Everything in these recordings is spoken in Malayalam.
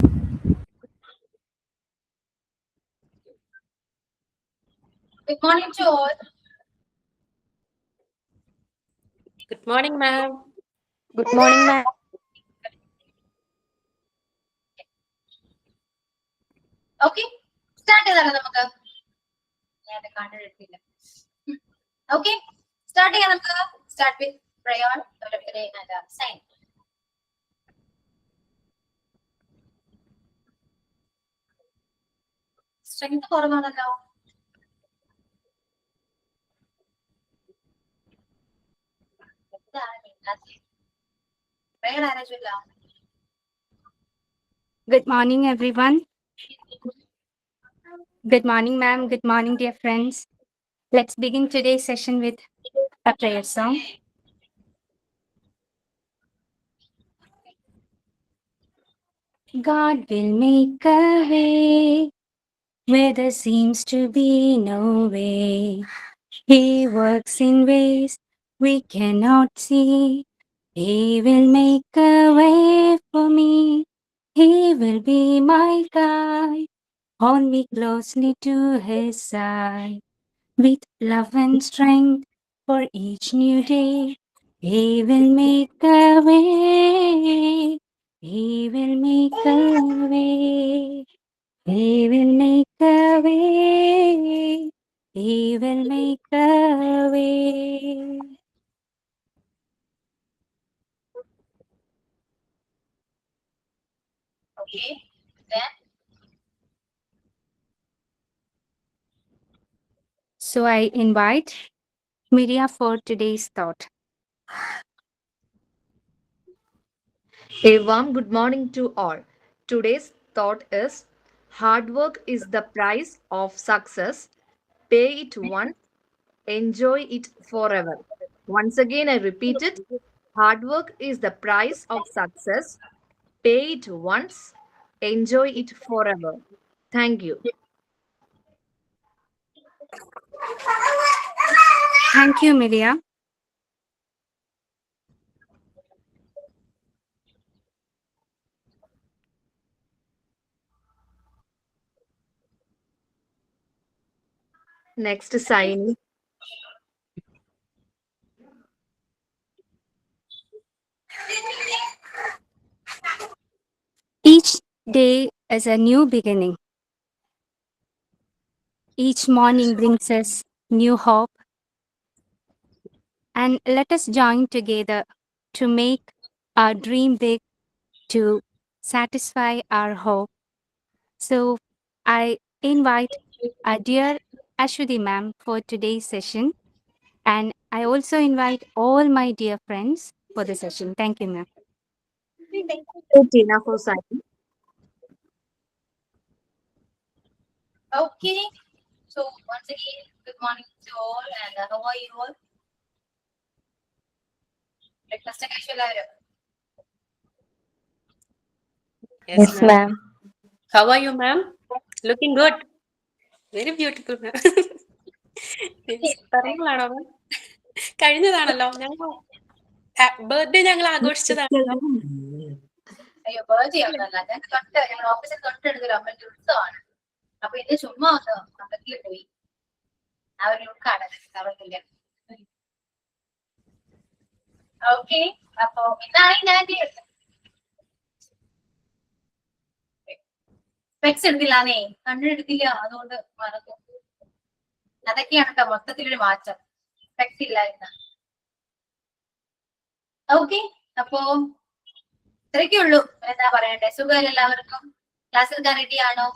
Good morning to all. Good morning, ma'am. Good morning, ma'am. Okay, start ചെയ്താലോ നമുക്ക്? ഞാൻ കണ്ടിട്ടില്ല. Okay, start ചെയ്യാം നമുക്ക്. Start with prayer, and sign. Strength കുറവാണല്ലോ. Prayer ആരാ ചൊല്ലുക? Good morning, everyone. Good morning, ma'am. Good morning, dear friends. Let's begin today's session with a prayer song. God will make a way where there seems to be no way. He works in ways we cannot see. He will make a way for me. He will be my guide. Hold me closely to his side. With love and strength for each new day, he will make a way. He will make a way. He will make a way. He will make a way. Okay, then So I invite Miria for today's thought. A warm good morning to all. Today's thought is hard work is the price of success. Pay it once, enjoy it forever. Once again, I repeat it. Hard work is the price of success. Pay it once, enjoy it forever. Thank you. Thank you, Miria. Next sign. Each day is a new beginning. Each morning brings us new hope. And let us join together to make our dream big, to satisfy our hope. So I invite our dear Ashwati ma'am for today's session. And I also invite all my dear friends for the session. Thank you, ma'am. Tina for sign. okay. So once again, good morning to all, and how are you all? Breakfast ഒക്കെ കഴിച്ചല്ലോ. Yes, ma'am. ma'am. How are you, ma'am? Looking good. Very beautiful, ma'am. പറഞ്ഞതാണോ മാം? കഴിഞ്ഞതാണല്ലോ. ഞങ്ങൾ ബർത്ത്ഡേ ഞങ്ങൾ ആഘോഷിച്ചതാണല്ലോ. അയ്യോ ബർത്ത്ഡേ ഒന്നല്ല, ഞങ്ങൾ ഓഫീസിൽ തൊട്ടടുത്തൊരു അമ്പലത്തിൽ ഉത്സവമാണ്. അപ്പൊ ഇത് ചുമ്മാ ഒന്ന് അമ്പലത്തിൽ പോയി. ആ ഒരു ലുക്കാണ് അവർക്കില്ല. ഓക്കെ, അപ്പൊ ഇതാണ് ഞാൻ സ്പെക്സ് എടുത്തില്ലാന്നേ, കണ്ണെടുത്തില്ല, അതുകൊണ്ട് മറന്നു. അതൊക്കെയാണ് കേട്ടോ മൊത്തത്തിലൊരു മാറ്റം. സ്പെക്സ് ഇല്ലായിരുന്ന. ഓക്കെ, അപ്പോ ഇത്രയൊക്കെ ഉള്ളൂ. എന്താ പറയണ്ടേ, സുഖം എല്ലാവർക്കും? ക്ലാസ്സിൽ റെഡി ആണോ?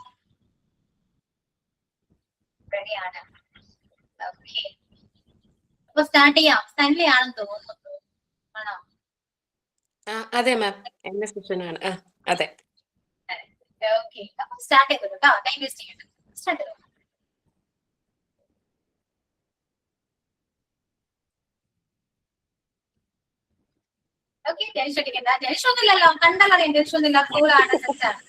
റെഡിയാണ്. ഓക്കെ, അപ്പൊ സ്റ്റാർട്ട് ചെയ്യാം. സൺഡേ ആണെന്ന് തോന്നുന്നു, ആണോ? അതെ മാം, എന്റെ സെഷനാണ്. അതെ. ഓക്കെ, അപ്പൊ സ്റ്റാർട്ട് ചെയ്തോ കേട്ടോ, ടൈം വേസ്റ്റ് ചെയ്യണ്ട. സ്റ്റാർട്ട് ചെയ്തോ. ഓക്കെ, ടെൻഷൻ അടിക്കണ്ട. ടെൻഷൻ ഒന്നുമില്ലല്ലോ, കണ്ടറിയാം. ടെൻഷൻ ഒന്നുമില്ല, കൂളാണ്, സെറ്റാണ്.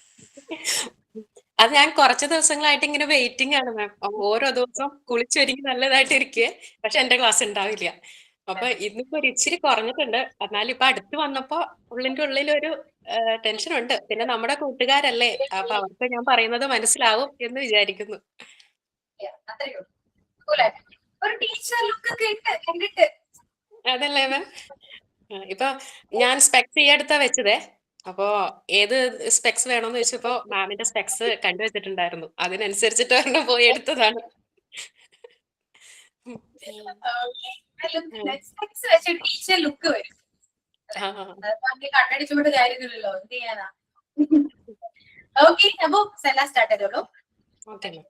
അത് ഞാൻ കുറച്ച് ദിവസങ്ങളായിട്ട് ഇങ്ങനെ വെയിറ്റിംഗ് ആണ് മാം. ഓരോ ദിവസം കുളിച്ചൊരുങ്ങി നല്ലതായിട്ട് ഇരിക്കുക, പക്ഷെ എന്റെ ക്ലാസ് ഉണ്ടാവില്ല. അപ്പൊ ഇന്നിപ്പോ ഒരു ഇച്ചിരി കുറഞ്ഞിട്ടുണ്ട്. എന്നാലും ഇപ്പൊ അടുത്ത് വന്നപ്പോ ഉള്ളിന്റെ ഉള്ളിലൊരു ടെൻഷൻ ഉണ്ട്. പിന്നെ നമ്മുടെ കൂട്ടുകാരല്ലേ, അപ്പൊ അവർക്ക് ഞാൻ പറയുന്നത് മനസ്സിലാവും എന്ന് വിചാരിക്കുന്നു. അത്രയേ ഉള്ളൂ. Cool ആയിട്ട്. ഒരു ടീച്ചർ ലുക്ക് ഒക്കെ ഇട്ട് കണ്ടിട്ട് അതല്ലേ മാം? ഇപ്പൊ ഞാൻ സ്പെക്സ് ഈ അടുത്താ വെച്ചതേ. അപ്പോ ഏത് സ്പെക്സ് വേണമെന്ന് ചോദിച്ചപ്പോ മാമിന്റെ സ്പെക്സ് കണ്ടുവച്ചിട്ടുണ്ടായിരുന്നു. അതിനനുസരിച്ചിട്ട് ഒരെണ്ണം പോയി എടുത്തതാണ്. വെച്ച് ടീച്ചർ ലുക്ക് വരും. ആ, ബാക്കി കണ്ണടിച്ചുകൊണ്ട് കാര്യമില്ലല്ലോ, എന്ത് ചെയ്യാനാ? ഓക്കെ, അപ്പൊ സെല്ല സ്റ്റാർട്ട് ചെയ്തോളൂ. Okay ma'am.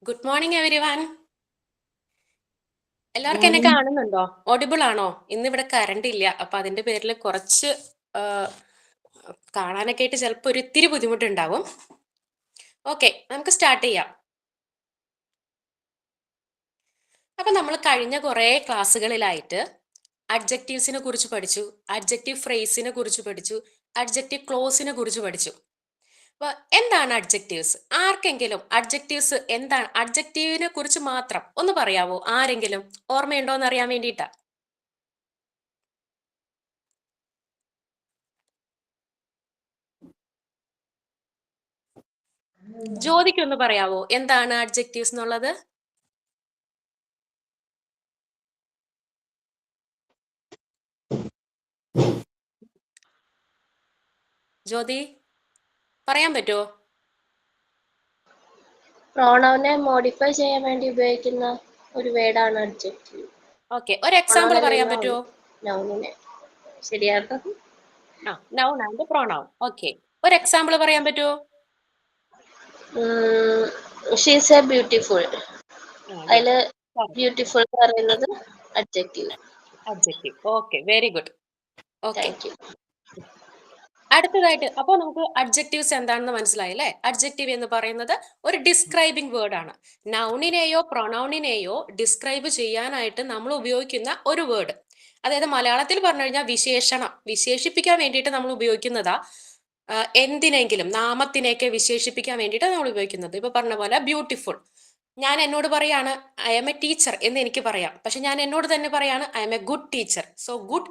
Good morning everyone. എല്ലാവർക്കും എന്നെ കാണുന്നുണ്ടോ? ഓഡിബിൾ ആണോ? ഇന്നിവിടെ കറണ്ട് ഇല്ല, അപ്പൊ അതിന്റെ പേരിൽ കുറച്ച് കാണാനൊക്കെ ആയിട്ട് ചിലപ്പോൾ ഒരു ഇത്തിരി ബുദ്ധിമുട്ടുണ്ടാവും. ഓക്കെ, നമുക്ക് സ്റ്റാർട്ട് ചെയ്യാം. അപ്പൊ നമ്മൾ കഴിഞ്ഞ കുറേ ക്ലാസ്സുകളിലായിട്ട് അഡ്ജക്റ്റീവ്സിനെ കുറിച്ച് പഠിച്ചു, അഡ്ജക്റ്റീവ് ഫ്രേസിനെ കുറിച്ച് പഠിച്ചു, അഡ്ജക്റ്റീവ് ക്ലോസിനെ കുറിച്ച് പഠിച്ചു. അപ്പൊ എന്താണ് അഡ്ജക്റ്റീവ്സ്? ആർക്കെങ്കിലും അഡ്ജക്റ്റീവ്സ് എന്താണ്, അഡ്ജക്റ്റീവിനെ കുറിച്ച് മാത്രം ഒന്ന് പറയാവോ? ആരെങ്കിലും ഓർമ്മയുണ്ടോ എന്ന് അറിയാൻ വേണ്ടിയിട്ടാ. ജ്യോതിക്കൊന്ന് പറയാവോ എന്താണ് അഡ്ജക്റ്റീവ്സ് എന്നുള്ളത്? ജ്യോതി പറയാൻ പറ്റുമോ? പ്രോണൗനെ മോഡിഫൈ ചെയ്യാൻ വേണ്ടി ഉപയോഗിക്കുന്ന ഒരു വേർഡാണ് അഡ്ജക്റ്റീവ്. ഓക്കെ, ഒരു എക്സാമ്പിൾ പറയാൻ പറ്റുമോ? നൗണിനെ ശരിയാട്ടോ. ആ, നൗൺ ആൻഡ് പ്രോണൗൺ. ഓക്കെ, ഒരു എക്സാമ്പിൾ പറയാൻ പറ്റുമോ? She's A beautiful. അതില് ബ്യൂട്ടിഫുൾ എന്ന് പറയുന്നത് adjective. Adjective. Okay, very good. Okay, thank you. അടുത്തതായിട്ട് അപ്പോൾ നമുക്ക് അഡ്ജക്റ്റീവ്സ് എന്താണെന്ന് മനസ്സിലായി അല്ലേ? അഡ്ജക്റ്റീവ് എന്ന് പറയുന്നത് ഒരു ഡിസ്ക്രൈബിംഗ് വേർഡ് ആണ്. നൗണിനെയോ പ്രൊനൗണിനെയോ ഡിസ്ക്രൈബ് ചെയ്യാനായിട്ട് നമ്മൾ ഉപയോഗിക്കുന്ന ഒരു വേർഡ്. അതായത് മലയാളത്തിൽ പറഞ്ഞു കഴിഞ്ഞാൽ വിശേഷണം, വിശേഷിപ്പിക്കാൻ വേണ്ടിയിട്ട് നമ്മൾ ഉപയോഗിക്കുന്നതാ. എന്തിനെങ്കിലും നാമത്തിനെയൊക്കെ വിശേഷിപ്പിക്കാൻ വേണ്ടിയിട്ട് നമ്മൾ ഉപയോഗിക്കുന്നത്. ഇപ്പൊ പറഞ്ഞ പോലെ ബ്യൂട്ടിഫുൾ, ഞാൻ എന്നോട് പറയാണ് ഐ എം എ ടീച്ചർ എന്ന് എനിക്ക് പറയാം. പക്ഷെ ഞാൻ എന്നോട് തന്നെ പറയാണ് I am a good teacher. So good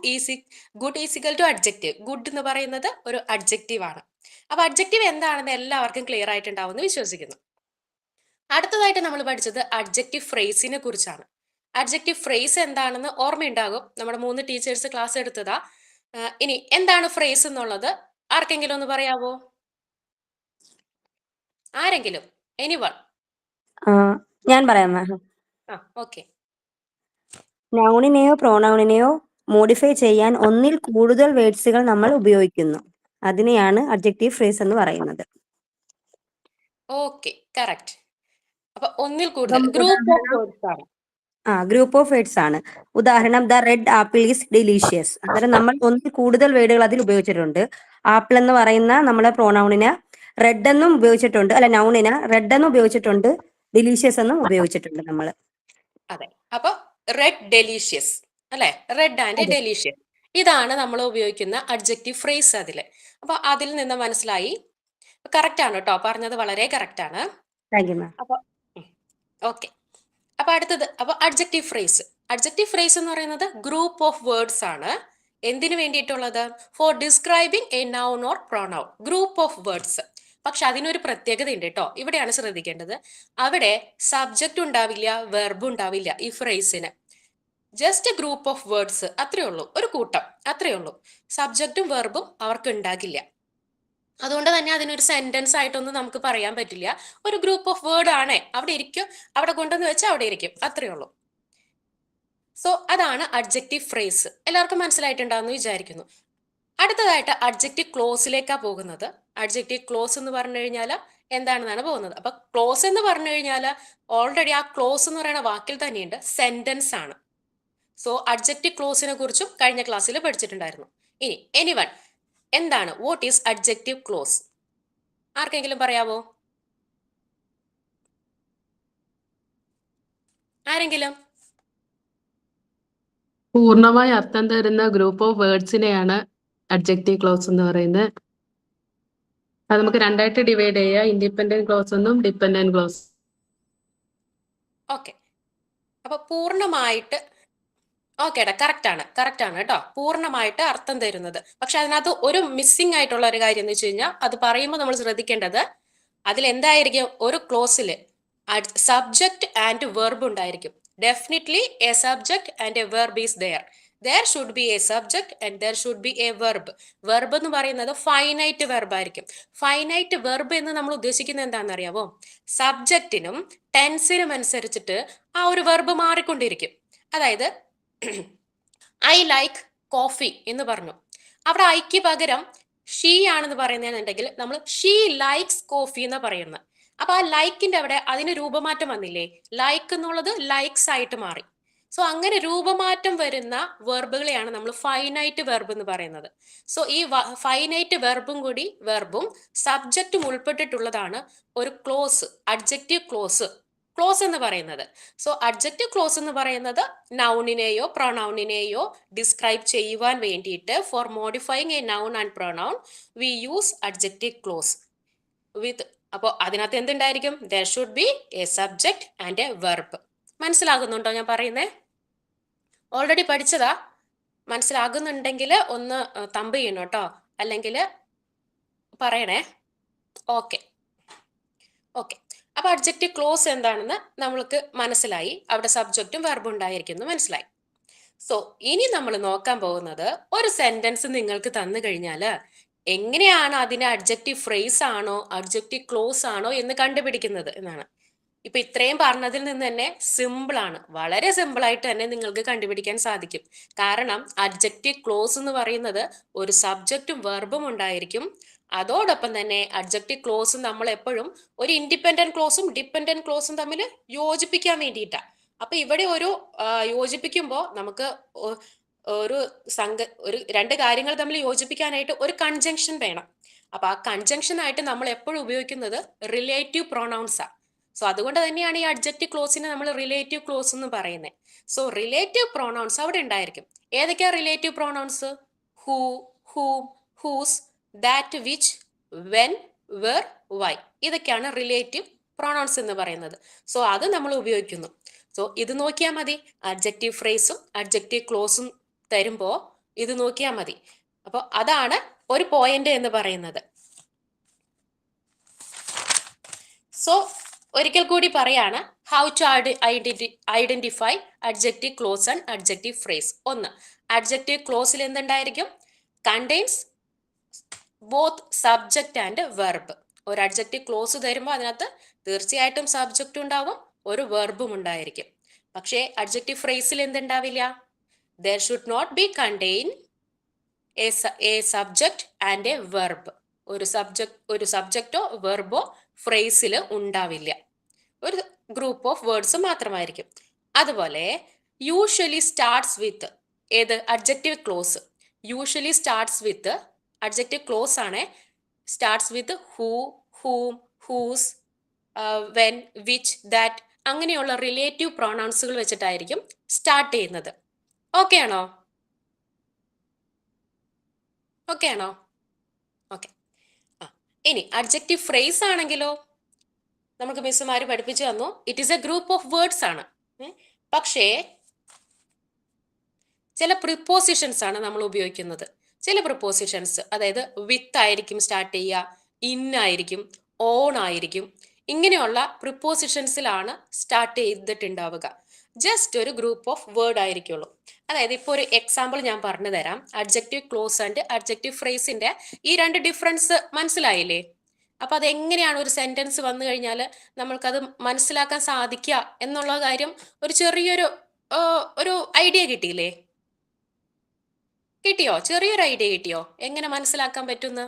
is equal to adjective. Good എന്ന് പറയുന്നത് ഒരു അഡ്ജക്റ്റീവ് ആണ്. അപ്പൊ അഡ്ജക്റ്റീവ് എന്താണെന്ന് എല്ലാവർക്കും ക്ലിയർ ആയിട്ടുണ്ടാവും എന്ന് വിശ്വസിക്കുന്നു. അടുത്തതായിട്ട് നമ്മൾ പഠിച്ചത് അഡ്ജക്റ്റീവ് ഫ്രേസിനെ കുറിച്ചാണ്. അഡ്ജക്റ്റീവ് ഫ്രേസ് എന്താണെന്ന് ഓർമ്മയുണ്ടാകും, നമ്മുടെ 3 ടീച്ചേഴ്സ് ക്ലാസ് എടുത്തതാ. ഇനി എന്താണ് ഫ്രേസ് എന്നുള്ളത് ആർക്കെങ്കിലും ഒന്ന് പറയാവോ? ആരെങ്കിലും? എനിവൺ? ഞാൻ പറയാം മാം. ആ, ഓക്കെ. നൗണിനെയോ പ്രോനൗണിനെയോ മോഡിഫൈ ചെയ്യാൻ ഒന്നിൽ കൂടുതൽ വേർഡ്സുകൾ നമ്മൾ ഉപയോഗിക്കുന്നു. അതിനെയാണ് അഡ്ജക്റ്റീവ് ഫ്രേസ് എന്ന് പറയുന്നത്. Okay, correct. അപ്പൊ ഒന്നിൽ കൂടുതൽ ഗ്രൂപ്പ് ഓഫ് വേർഡ്സ് ആണ്. ഗ്രൂപ്പ് ഓഫ് വേർഡ്സ് ആണ്. ഉദാഹരണം the red apple is delicious. അന്നേരം നമ്മൾ ഒന്നിൽ കൂടുതൽ വേർഡുകൾ അതിൽ ഉപയോഗിച്ചിട്ടുണ്ട്. ആപ്പിൾ എന്ന് പറയുന്ന നമ്മളെ പ്രോനൗണിന് റെഡ് എന്നും ഉപയോഗിച്ചിട്ടുണ്ട്, അല്ല നൗണിന് റെഡ് എന്നും ഉപയോഗിച്ചിട്ടുണ്ട്, ഡെലീഷ്യസ് എന്നും ഉപയോഗിച്ചിട്ടുണ്ട് നമ്മൾ. അതെ, അപ്പൊ റെഡ് ഡെലീഷ്യസ് അല്ലെ? റെഡ് ആൻഡ് ഡെലീഷ്യസ്, ഇതാണ് നമ്മൾ ഉപയോഗിക്കുന്ന അഡ്ജക്റ്റീവ് ഫ്രേസ് അതില്. അപ്പൊ അതിൽ നിന്ന് മനസ്സിലായി. കറക്റ്റ് ആണ് കേട്ടോ, പറഞ്ഞത് വളരെ കറക്റ്റ് ആണ്. Thank you ma'am. അപ്പൊ ഓക്കെ, അപ്പൊ അടുത്തത് അപ്പൊ അഡ്ജക്റ്റീവ് ഫ്രേസ്. അഡ്ജക്റ്റീവ് ഫ്രേസ് എന്ന് പറയുന്നത് ഗ്രൂപ്പ് ഓഫ് വേർഡ്സ് ആണ്. എന്തിനു വേണ്ടിയിട്ടുള്ളത്? For describing a noun or pronoun. Group of words. പക്ഷെ അതിനൊരു പ്രത്യേകത ഉണ്ട് കേട്ടോ, ഇവിടെയാണ് ശ്രദ്ധിക്കേണ്ടത്. അവിടെ സബ്ജക്റ്റ് ഉണ്ടാവില്ല, വെർബ് ഉണ്ടാവില്ല ഈ ഫ്രേസിന്. ജസ്റ്റ് ഗ്രൂപ്പ് ഓഫ് വേർഡ്സ്, അത്രേ ഉള്ളൂ, ഒരു കൂട്ടം, അത്രേ ഉള്ളൂ. സബ്ജക്റ്റും വെർബും അവർക്ക് ഉണ്ടാകില്ല. അതുകൊണ്ട് തന്നെ അതിനൊരു സെന്റൻസ് ആയിട്ടൊന്നും നമുക്ക് പറയാൻ പറ്റില്ല. ഒരു ഗ്രൂപ്പ് ഓഫ് വേർഡ് ആണ്, അവിടെ ഇരിക്കും, അവിടെ കൊണ്ടുവന്ന് വെച്ചാൽ അവിടെ ഇരിക്കും, അത്രേ ഉള്ളൂ. സോ അതാണ് അഡ്ജക്റ്റീവ് ഫ്രേസ്. എല്ലാവർക്കും മനസ്സിലായിട്ടുണ്ടാവുമെന്ന് വിചാരിക്കുന്നു. അടുത്തതായിട്ട് അഡ്ജക്റ്റീവ് ക്ലോസിലേക്കാ പോകുന്നത്. അഡ്ജക്റ്റീവ് ക്ലോസ് എന്ന് പറഞ്ഞു കഴിഞ്ഞാൽ എന്താണെന്നാണ് പോകുന്നത്. അപ്പൊ ക്ലോസ് എന്ന് പറഞ്ഞു കഴിഞ്ഞാൽ ഓൾറെഡി ആ ക്ലോസ് എന്ന് പറയുന്ന വാക്കിൽ തന്നെയുണ്ട്, സെന്റൻസ് ആണ്. സോ അഡ്ജക്റ്റീവ് ക്ലോസിനെ കുറിച്ചും കഴിഞ്ഞ ക്ലാസ്സിൽ പഠിച്ചിട്ടുണ്ടായിരുന്നു. ഇനി എനിവൺ, എന്താണ്, വാട്ട് ഈസ് അഡ്ജക്റ്റീവ് ക്ലോസ്? ആർക്കെങ്കിലും പറയാവോ? ആരെങ്കിലും? പൂർണ്ണമായ അർത്ഥം തരുന്ന ഗ്രൂപ്പ് ഓഫ് വേർഡ്സിനെയാണ് അഡ്ജക്റ്റീവ് ക്ലോസ് എന്ന് പറയുന്നത്. അത് നമുക്ക് രണ്ടായിട്ട് ഡിവൈഡ് ചെയ്യാം, ഇൻഡിപെൻഡന്റ് ക്ലോസ് എന്നും ഡിപെൻഡന്റ് ക്ലോസ്. ഓക്കെ. അപ്പൊ പൂർണ്ണമായിട്ട് ഓക്കേടാ, കറക്റ്റ് ആണ് കേട്ടോ. പൂർണ്ണമായിട്ട് അർത്ഥം തരുന്നത്. പക്ഷെ അതിനകത്ത് ഒരു മിസ്സിംഗ് ആയിട്ടുള്ള ഒരു കാര്യം എന്ന് വെച്ച് കഴിഞ്ഞാൽ, അത് പറയുമ്പോൾ നമ്മൾ ശ്രദ്ധിക്കേണ്ടത് അതിൽ എന്തായിരിക്കും, ഒരു ക്ലോസിൽ സബ്ജക്ട് ആൻഡ് വെർബ് ഉണ്ടായിരിക്കും. Definitely A subject and a verb is there should be a subject and there should be A verb. Verb എന്ന് പറയുന്നത് ഫൈനൈറ്റ് വെർബ് ആയിരിക്കും. ഫൈനൈറ്റ് വെർബ് എന്ന് നമ്മൾ ഉദ്ദേശിക്കുന്നത് എന്താണെന്ന് അറിയാവോ? സബ്ജക്റ്റിനും ടെൻസിനും അനുസരിച്ചിട്ട് ആ ഒരു വെർബ് മാറിക്കൊണ്ടിരിക്കും. അതായത് ഐ ലൈക്ക് കോഫി എന്ന് പറഞ്ഞു, അവിടെ ഐക്ക് പകരം ഷീ ആണെന്ന് പറയുന്നതെന്നുണ്ടെങ്കിൽ നമ്മൾ ഷീ ലൈക്സ് കോഫി എന്ന് പറയുന്നത്. അപ്പൊ ആ ലൈക്കിന്റെ അവിടെ അതിന് രൂപമാറ്റം വന്നില്ലേ? ലൈക്ക് എന്നുള്ളത് ലൈക്സ് ആയിട്ട് മാറി. സോ അങ്ങനെ രൂപമാറ്റം വരുന്ന വെർബുകളെയാണ് നമ്മൾ ഫൈനൈറ്റ് വെർബ് എന്ന് പറയുന്നത്. സോ ഈ ഫൈനൈറ്റ് വെർബും സബ്ജക്റ്റും ഉൾപ്പെട്ടിട്ടുള്ളതാണ് ഒരു ക്ലോസ്, അഡ്ജക്റ്റീവ് ക്ലോസ് എന്ന് പറയുന്നത്. സോ അഡ്ജക്റ്റീവ് ക്ലോസ് എന്ന് പറയുന്നത് നൗണിനെയോ പ്രൊനൗണിനെയോ ഡിസ്ക്രൈബ് ചെയ്യുവാൻ വേണ്ടിയിട്ട് for modifying a noun and pronoun we use adjective clause with. അപ്പോൾ അതിനകത്ത് എന്തുണ്ടായിരിക്കും? There should be a subject and a verb. മനസ്സിലാകുന്നുണ്ടോ ഞാൻ പറയുന്നേ? ഓൾറെഡി പഠിച്ചതാ. മനസ്സിലാകുന്നുണ്ടെങ്കിൽ ഒന്ന് തമ്പ് ചെയ്യണം കേട്ടോ, അല്ലെങ്കിൽ പറയണേ. ഓക്കെ. അപ്പൊ അഡ്ജക്റ്റീവ് ക്ലോസ് എന്താണെന്ന് നമ്മൾക്ക് മനസ്സിലായി. അവിടെ സബ്ജക്റ്റും വെർബും ഉണ്ടായിരിക്കുന്നു മനസ്സിലായി. സോ ഇനി നമ്മൾ നോക്കാൻ പോകുന്നത്, ഒരു സെന്റൻസ് നിങ്ങൾക്ക് തന്നു കഴിഞ്ഞാൽ എങ്ങനെയാണ് അതിനെ അഡ്ജക്റ്റീവ് ഫ്രേസ് ആണോ അഡ്ജക്റ്റീവ് ക്ലോസ് ആണോ എന്ന് കണ്ടുപിടിക്കുന്നത് എന്നാണ്. ഇപ്പൊ ഇത്രയും പറഞ്ഞതിൽ നിന്ന് തന്നെ സിമ്പിൾ ആണ്, വളരെ സിമ്പിൾ ആയിട്ട് തന്നെ നിങ്ങൾക്ക് കണ്ടുപിടിക്കാൻ സാധിക്കും. കാരണം അഡ്ജക്റ്റീവ് ക്ലോസ് എന്ന് പറയുന്നത് ഒരു സബ്ജക്റ്റും വെർബും ഉണ്ടായിരിക്കും. അതോടൊപ്പം തന്നെ അഡ്ജക്റ്റീവ് ക്ലോസ് നമ്മൾ എപ്പോഴും ഒരു ഇൻഡിപെൻഡന്റ് ക്ലോസും ഡിപെൻഡന്റ് ക്ലോസും തമ്മിൽ യോജിപ്പിക്കാൻ വേണ്ടിയിട്ടാണ്. അപ്പൊ ഇവിടെ ഒരു യോജിപ്പിക്കുമ്പോൾ നമുക്ക് ഒരു രണ്ട് കാര്യങ്ങൾ തമ്മിൽ യോജിപ്പിക്കാനായിട്ട് ഒരു കൺജങ്ഷൻ വേണം. അപ്പൊ ആ കൺജങ്ഷൻ ആയിട്ട് നമ്മൾ എപ്പോഴും ഉപയോഗിക്കുന്നത് റിലേറ്റീവ് പ്രൊനൗൺസാ. സോ അതുകൊണ്ട് തന്നെയാണ് ഈ അഡ്ജക്റ്റീവ് ക്ലോസിനെ നമ്മൾ റിലേറ്റീവ് ക്ലോസ് എന്ന് പറയുന്നത്. സോ റിലേറ്റീവ് പ്രൊനൗൺസ് അവിടെ ഉണ്ടായിരിക്കും. ഏതൊക്കെയാ relative pronouns? Who, whom, whose, that, which, when, where, why. ഇതൊക്കെയാണ് റിലേറ്റീവ് പ്രൊനൗൺസ് എന്ന് പറയുന്നത്. സോ അത് നമ്മൾ ഉപയോഗിക്കുന്നു. സോ ഇത് നോക്കിയാൽ മതി. അഡ്ജക്റ്റീവ് ഫ്രേസും അഡ്ജക്റ്റീവ് ക്ലോസും തരുമ്പോൾ ഇത് നോക്കിയാൽ മതി. അപ്പോൾ അതാണ് ഒരു പോയിന്റ് എന്ന് പറയുന്നത്. സോ ഒരിക്കൽ കൂടി പറയാണ്, how to identify adjective clause and adjective phrase. ഒന്ന്, അഡ്ജക്റ്റീവ് ക്ലോസിൽ എന്തുണ്ടായിരിക്കും? Contains both subject and verb. ഒരു അഡ്ജക്റ്റീവ് ക്ലോസ് തരുമ്പോൾ അതിനകത്ത് തീർച്ചയായിട്ടും സബ്ജക്റ്റ് ഉണ്ടാവും, ഒരു വെർബും ഉണ്ടായിരിക്കും. പക്ഷേ അഡ്ജക്റ്റീവ് ഫ്രേസിൽ എന്തുണ്ടാവില്ല? There should not be contain a subject and a verb. ഒരു സബ്ജക്റ്റോ വെർബോ ഫ്രേസിൽ ഉണ്ടാവില്ല. ഒരു ഗ്രൂപ്പ് ഓഫ് വേർഡ്സ് മാത്രമായിരിക്കും. അതുപോലെ യൂഷ്വലി സ്റ്റാർട്ട്സ് വിത്ത് ഏത്? Adjective clause usually starts with adjective clause ആണ്. Starts with who, whom, whose, when, which, that അങ്ങനെയുള്ള റിലേറ്റീവ് പ്രൊനൗൺസുകൾ വെച്ചിട്ടായിരിക്കും സ്റ്റാർട്ട് ചെയ്യുന്നത്. ഓക്കെ ആണോ? ഓക്കെ. ഇനി അഡ്ജക്റ്റീവ് ഫ്രേസ് ആണെങ്കിലോ, നമുക്ക് മിസ്സുമാര് പഠിപ്പിച്ചു തന്നു, it is A group of words ആണ്. പക്ഷേ ചില പ്രിപ്പോസിഷൻസ് ആണ് നമ്മൾ ഉപയോഗിക്കുന്നത്. ചില പ്രിപ്പോസിഷൻസ്, അതായത് വിത്ത് ആയിരിക്കും സ്റ്റാർട്ട് ചെയ്യുക, ഇൻ ആയിരിക്കും, ഓൺ ആയിരിക്കും. ഇങ്ങനെയുള്ള പ്രിപ്പോസിഷൻസിലാണ് സ്റ്റാർട്ട് ചെയ്തിട്ടുണ്ടാവുക. ജസ്റ്റ് ഒരു ഗ്രൂപ്പ് ഓഫ് വേർഡ് ആയിരിക്കുള്ളൂ. അതായത് ഇപ്പോൾ ഒരു എക്സാമ്പിൾ ഞാൻ പറഞ്ഞു തരാം. അഡ്ജക്റ്റീവ് ക്ലോസ് ആൻഡ് അഡ്ജക്റ്റീവ് ഫ്രേസിന്റെ ഈ രണ്ട് ഡിഫറൻസ് മനസ്സിലായില്ലേ? അപ്പൊ അത് എങ്ങനെയാണ് ഒരു സെന്റൻസ് വന്നു കഴിഞ്ഞാൽ നമ്മൾക്കത് മനസ്സിലാക്കാൻ സാധിക്കുക എന്നുള്ള കാര്യം ഒരു ചെറിയൊരു ഒരു ഐഡിയ കിട്ടിയില്ലേ? കിട്ടിയോ? ചെറിയൊരു ഐഡിയ കിട്ടിയോ എങ്ങനെ മനസ്സിലാക്കാൻ പറ്റുന്ന?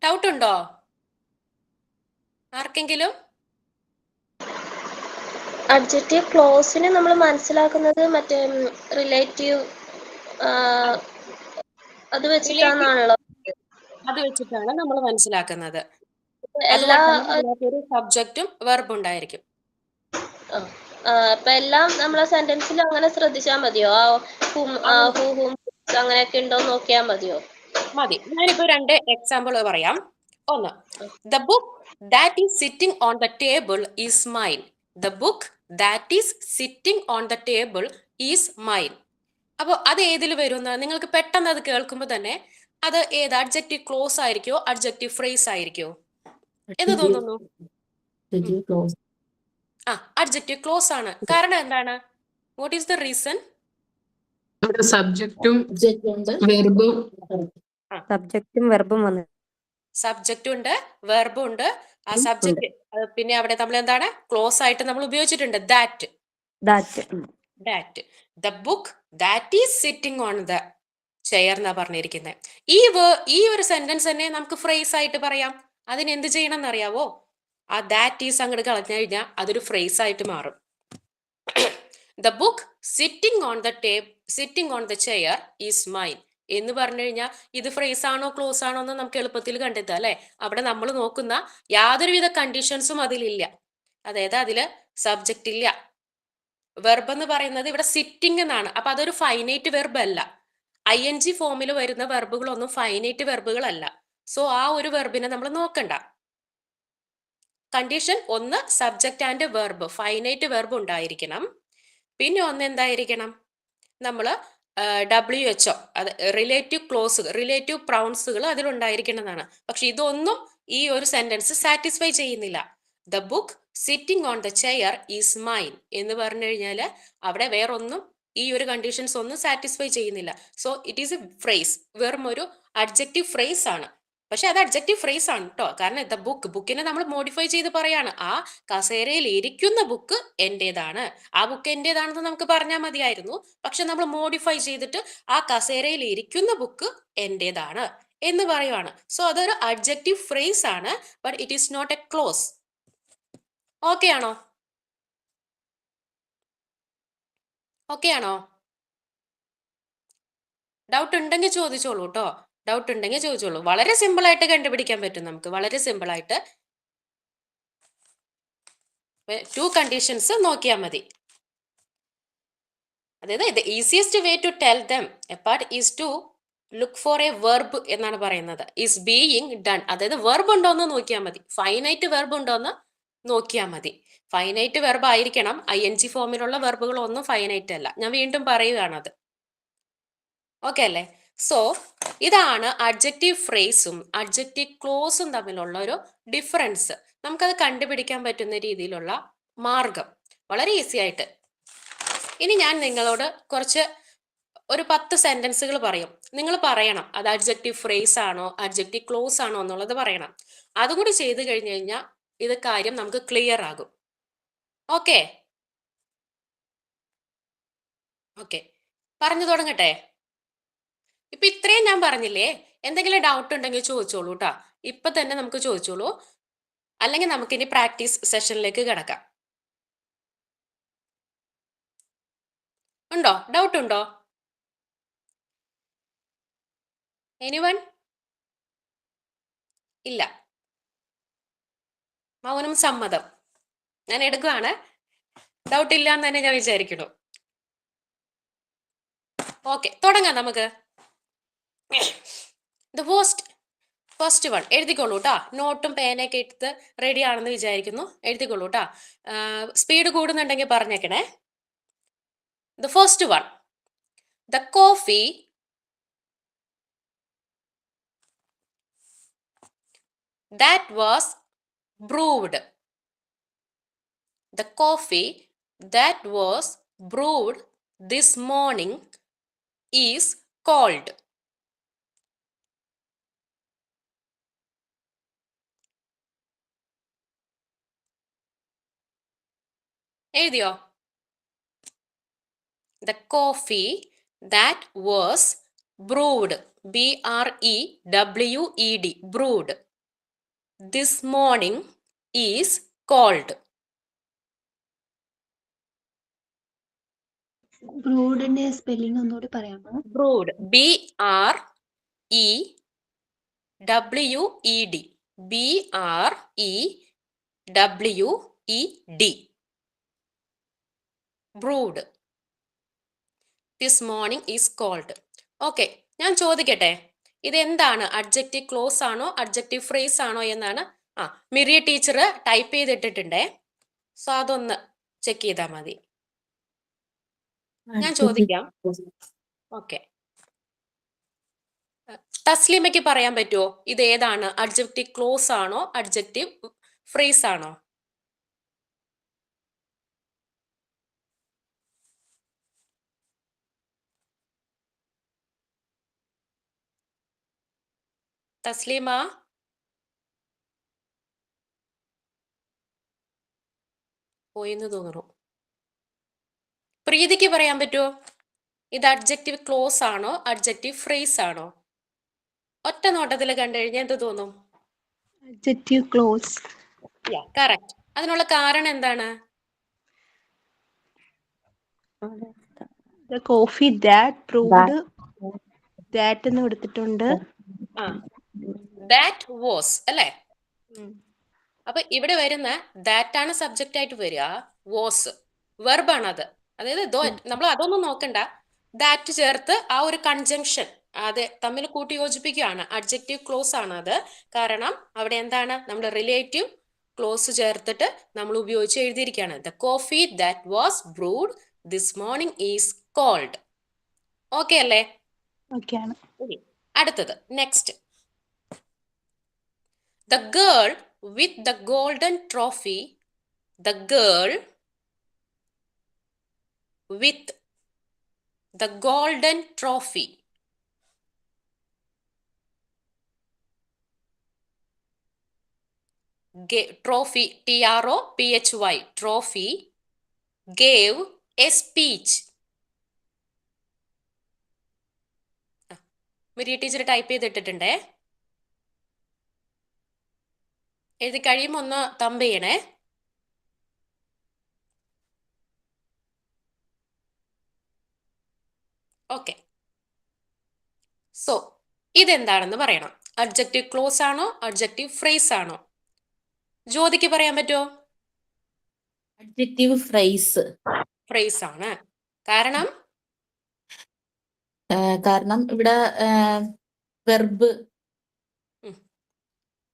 ഡൗട്ട് ഉണ്ടോ ആർക്കെങ്കിലും? അഡ്ജക്റ്റീവ് ക്ലോസിനെ നമ്മൾ മനസ്സിലാക്കുന്നത് മറ്റേ റിലേറ്റീവ് അത് വെച്ചിട്ടാണല്ലോ. അത് വെച്ചിട്ടാണ് നമ്മൾ മനസ്സിലാക്കുന്നത്. എല്ലാ ഒരു സബ്ജക്റ്റും വെർബും ഉണ്ടായിരിക്കും. അപ്പൊ എല്ലാം നമ്മളെ സെന്റൻസിൽ അങ്ങനെ ശ്രദ്ധിച്ചാൽ മതിയോ? ഹൂ, ഹൂം അങ്ങനെയൊക്കെ ഉണ്ടോ നോക്കിയാൽ മതിയോ? മതി. ഞാനിപ്പോ രണ്ട് എക്സാമ്പിൾ പറയാം. ഒന്ന്, the book that is sitting on the table is mine. The book that is sitting on the table is mine. അപ്പോൾ അത് ഏതിൽ വരുന്ന നിങ്ങൾക്ക് പെട്ടെന്ന് അത് കേൾക്കുമ്പോൾ തന്നെ അത് ഏത് അഡ്ജക്റ്റീവ് ക്ലോസ് ആയിരിക്കോ അഡ്ജക്റ്റീവ് ഫ്രേസ് ആയിരിക്കോ എന്ന് തോന്നുന്നു? ആ, അഡ്ജക്റ്റീവ് ക്ലോസ് ആണ്. കാരണം എന്താണ്? What is the reason? ഇവിടെ സബ്ജക്റ്റും വെർബും സബ്ജക്റ്റും വെർബും വന്നു. സബ്ജക്റ്റും ഉണ്ട്, വെർബും ഉണ്ട്. ആ സബ്ജക്റ്റ് പിന്നെ അവിടെ നമ്മൾ എന്താണ് ക്ലോസ് ആയിട്ട് നമ്മൾ ഉപയോഗിച്ചിട്ടുണ്ട്, that. That the book that is sitting on the chair എന്നാ പറഞ്ഞിരിക്കുന്നത്. ഈ ഒരു സെന്റൻസ് തന്നെ നമുക്ക് ഫ്രേസ് ആയിട്ട് പറയാം. അതിന് എന്ത് ചെയ്യണം എന്നറിയാവോ? ആ ദാറ്റ് ഈസ് അങ്ങോട്ട് കളഞ്ഞു കഴിഞ്ഞാൽ അതൊരു ഫ്രേസ് ആയിട്ട് മാറും. The book sitting on the chair is mine എന്ന് പറഞ്ഞു കഴിഞ്ഞാൽ ഇത് ഫ്രേസ് ആണോ ക്ലോസ് ആണോ എന്ന് നമുക്ക് എളുപ്പത്തിൽ കണ്ടെത്താം അല്ലെ. അവിടെ നമ്മൾ നോക്കുന്ന യാതൊരുവിധ കണ്ടീഷൻസും അതിലില്ല. അതായത് അതില് സബ്ജക്റ്റ് ഇല്ല. വെർബ് എന്ന് പറയുന്നത് ഇവിടെ സിറ്റിംഗ് എന്നാണ്. അപ്പൊ അതൊരു ഫൈനൈറ്റ് വെർബ് അല്ല. ING ഫോമിൽ വരുന്ന വെർബുകളൊന്നും ഫൈനൈറ്റ് വെർബുകളല്ല. സോ ആ ഒരു വെർബിനെ നമ്മൾ നോക്കണ്ട. കണ്ടീഷൻ ഒന്ന്, subject and verb, finite verb ഉണ്ടായിരിക്കണം. പിന്നെ ഒന്ന് എന്തായിരിക്കണം, നമ്മൾ WHO, അത് റിലേറ്റീവ് പ്രൗൺസുകൾ അതിലുണ്ടായിരിക്കണമെന്നാണ്. പക്ഷെ ഇതൊന്നും ഈ ഒരു സെന്റൻസ് സാറ്റിസ്ഫൈ ചെയ്യുന്നില്ല. The book sitting on the chair is mine എന്ന് പറഞ്ഞു കഴിഞ്ഞാൽ അവിടെ വേറൊന്നും ഈ ഒരു കണ്ടീഷൻസ് ഒന്നും സാറ്റിസ്ഫൈ ചെയ്യുന്നില്ല. So it is A phrase, വെറും ഒരു അഡ്ജക്റ്റീവ് ഫ്രേസ് ആണ്. പക്ഷെ അത് അഡ്ജക്റ്റീവ് ഫ്രേസ് ആണ് കേട്ടോ. കാരണം ദ ബുക്കിനെ നമ്മൾ മോഡിഫൈ ചെയ്ത് പറയാണ്. ആ കസേരയിൽ ഇരിക്കുന്ന ബുക്ക് എന്റേതാണ്. ആ ബുക്ക് എന്റേതാണെന്ന് നമുക്ക് പറഞ്ഞാൽ മതിയായിരുന്നു. പക്ഷെ നമ്മൾ മോഡിഫൈ ചെയ്തിട്ട് ആ കസേരയിൽ ഇരിക്കുന്ന ബുക്ക് എന്റേതാണ് എന്ന് പറയുവാണ്. സോ അതൊരു അഡ്ജക്റ്റീവ് ഫ്രേസ് ആണ്. But it is not a clause. Okay ആണോ? ഓക്കെ ആണോ? ഡൗട്ട് ഉണ്ടെങ്കിൽ ചോദിച്ചോളൂ കേട്ടോ. ഡൗട്ട് ഉണ്ടെങ്കിൽ ചോദിച്ചോളൂ. വളരെ സിമ്പിൾ ആയിട്ട് കണ്ടുപിടിക്കാൻ പറ്റും നമുക്ക്. വളരെ സിമ്പിൾ ആയിട്ട് 2 കണ്ടീഷൻസ് നോക്കിയാൽ മതി. അതായത് the easiest way to tell them apart is to look for a verb എന്നാണ് പറയുന്നത്. Is being done. അതായത് വെർബ് ഉണ്ടോ എന്ന് നോക്കിയാൽ മതി. ഫൈനൈറ്റ് വെർബ് ഉണ്ടോ എന്ന് നോക്കിയാൽ മതി. ഫൈനൈറ്റ് വെർബ് ആയിരിക്കണം. ING ഫോമിലുള്ള വെർബുകളൊന്നും ഫൈനൈറ്റ് അല്ല. ഞാൻ വീണ്ടും പറയുകയാണത്. ഓക്കെ അല്ലേ? സോ ഇതാണ് അഡ്ജക്റ്റീവ് ഫ്രേസും അഡ്ജക്റ്റീവ് ക്ലോസും തമ്മിലുള്ള ഒരു ഡിഫറൻസ്. നമുക്കത് കണ്ടുപിടിക്കാൻ പറ്റുന്ന രീതിയിലുള്ള മാർഗം വളരെ ഈസി ആയിട്ട്. ഇനി ഞാൻ നിങ്ങളോട് ഒരു 10 സെന്റൻസുകൾ പറയും. നിങ്ങൾ പറയണം അത് അഡ്ജക്റ്റീവ് ഫ്രേസ് ആണോ അഡ്ജക്റ്റീവ് ക്ലോസ് ആണോ എന്നുള്ളത് പറയണം. അതും കൂടി ചെയ്ത് കഴിഞ്ഞു കഴിഞ്ഞാൽ ഇത് കാര്യം നമുക്ക് ക്ലിയർ ആകും. ഓക്കെ ഓക്കെ പറഞ്ഞു തുടങ്ങട്ടെ. ഇപ്പൊ ഇത്രയും ഞാൻ പറഞ്ഞില്ലേ? എന്തെങ്കിലും ഡൗട്ട് ഉണ്ടെങ്കിൽ ചോദിച്ചോളൂ കേട്ടോ. ഇപ്പൊ തന്നെ നമുക്ക് ചോദിച്ചോളൂ. അല്ലെങ്കിൽ നമുക്കിനി പ്രാക്ടീസ് സെഷനിലേക്ക് കിടക്കാം. ഉണ്ടോ? ഡൗട്ട് ഉണ്ടോ? എനിവൺ? ഇല്ല. മൗനം സമ്മതം. ഞാൻ എടുക്കുകയാണ്. ഡൗട്ട് ഇല്ല എന്ന് തന്നെ ഞാൻ വിചാരിക്കുന്നു. ഓക്കെ, തുടങ്ങാം നമുക്ക്. ഫസ്റ്റ് വൺ എഴുതിക്കോളൂ കേട്ടോ. നോട്ടും പേനയൊക്കെ എടുത്ത് റെഡി ആണെന്ന് വിചാരിക്കുന്നു. എഴുതിക്കോളൂ കേട്ടോ. Speed കൂടുന്നുണ്ടെങ്കിൽ പറഞ്ഞേക്കണേ. The first one, the coffee that was brewed. The coffee that was brewed this morning is cold. എഴുതിയോ? The coffee that was brewed, BREWED, brewed, this morning is cold. ബ്രൂഡിന്റെ സ്പെല്ലിംഗ് ഒന്നുകൂടി പറയാമോ? Brewed, BREWED, BREWED, brewed, this morning is cold. Okay, ഞാൻ ചോദിക്കട്ടെ, ഇതെന്താണ്? അഡ്ജക്റ്റീവ് ക്ലോസ് ആണോ അഡ്ജക്റ്റീവ് ഫ്രേസ് ആണോ എന്നാണ് മിറിയ ടീച്ചർ ടൈപ്പ് ചെയ്തിട്ടിട്ടുണ്ടേ. സോ അതൊന്ന് ചെക്ക് ചെയ്താൽ മതി. ഞാൻ ചോദിക്കാം. ഓക്കെ, തസ്ലീമയ്ക്ക് പറയാൻ പറ്റുമോ ഇത് ഏതാണ്? അഡ്ജക്റ്റീവ് ക്ലോസ് ആണോ അഡ്ജക്റ്റീവ് ഫ്രേസ് ആണോ? തസ്ലീമ, പോയെന്ന് തോന്നുന്നു. പ്രീതിക്ക് പറയാൻ പറ്റുമോ ഇത് അഡ്ജക്റ്റീവ് ക്ലോസ് ആണോ അഡ്ജക്റ്റീവ് ഫ്രേസ് ആണോ? ഒറ്റ നോട്ടത്തിൽ കണ്ടു കഴിഞ്ഞാൽ എന്ത് തോന്നും? Adjective clause. കറക്റ്റ്. അതിനുള്ള കാരണം എന്താണ്? The coffee that proved that എന്ന് കൊടുത്തിട്ടുണ്ട്. ദാറ്റ് വാസ് അല്ലേ? അപ്പൊ ഇവിടെ വരുന്ന ദാറ്റ് ആണ് സബ്ജക്റ്റ് ആയിട്ട് വരിക. വാസ് വെർബാണ് അത്. അതായത് നമ്മൾ അതൊന്നും നോക്കണ്ട, ദാറ്റ് ചേർത്ത് ആ ഒരു കൺജങ്ഷൻ അത് തമ്മിൽ കൂട്ടി യോജിപ്പിക്കുകയാണ്. അഡ്ജക്റ്റീവ് ക്ലോസ് ആണ് അത്. കാരണം അവിടെ എന്താണ്, നമ്മൾ റിലേറ്റീവ് ക്ലോസ് ചേർത്തിട്ട് നമ്മൾ ഉപയോഗിച്ച് എഴുതിയിരിക്കുകയാണ്. The coffee that was brewed this morning is cold. Okay അല്ലേ? Okay ആണ്. അടുത്തത് next. The girl with the golden trophy. The girl with the golden trophy. Trophy, T-R-O-P-H-Y, trophy, gave a speech. Miriya teacher type ചെയ്തിട്ടിട്ടുണ്ടേ. എഴുതി കഴിയുമ്പോൾ ഒന്ന് തമ്പ് ചെയ്യണേ. ഓക്കെ, സോ ഇതെന്താണെന്ന് പറയണം. അഡ്ജക്റ്റീവ് ക്ലോസ് ആണോ അഡ്ജക്റ്റീവ് ഫ്രേസ് ആണോ? ജ്യോതിക്ക് പറയാൻ പറ്റുമോ? Adjective phrase. ഫ്രേസ് ആണ്. കാരണം കാരണം ഇവിടെ വെർബ്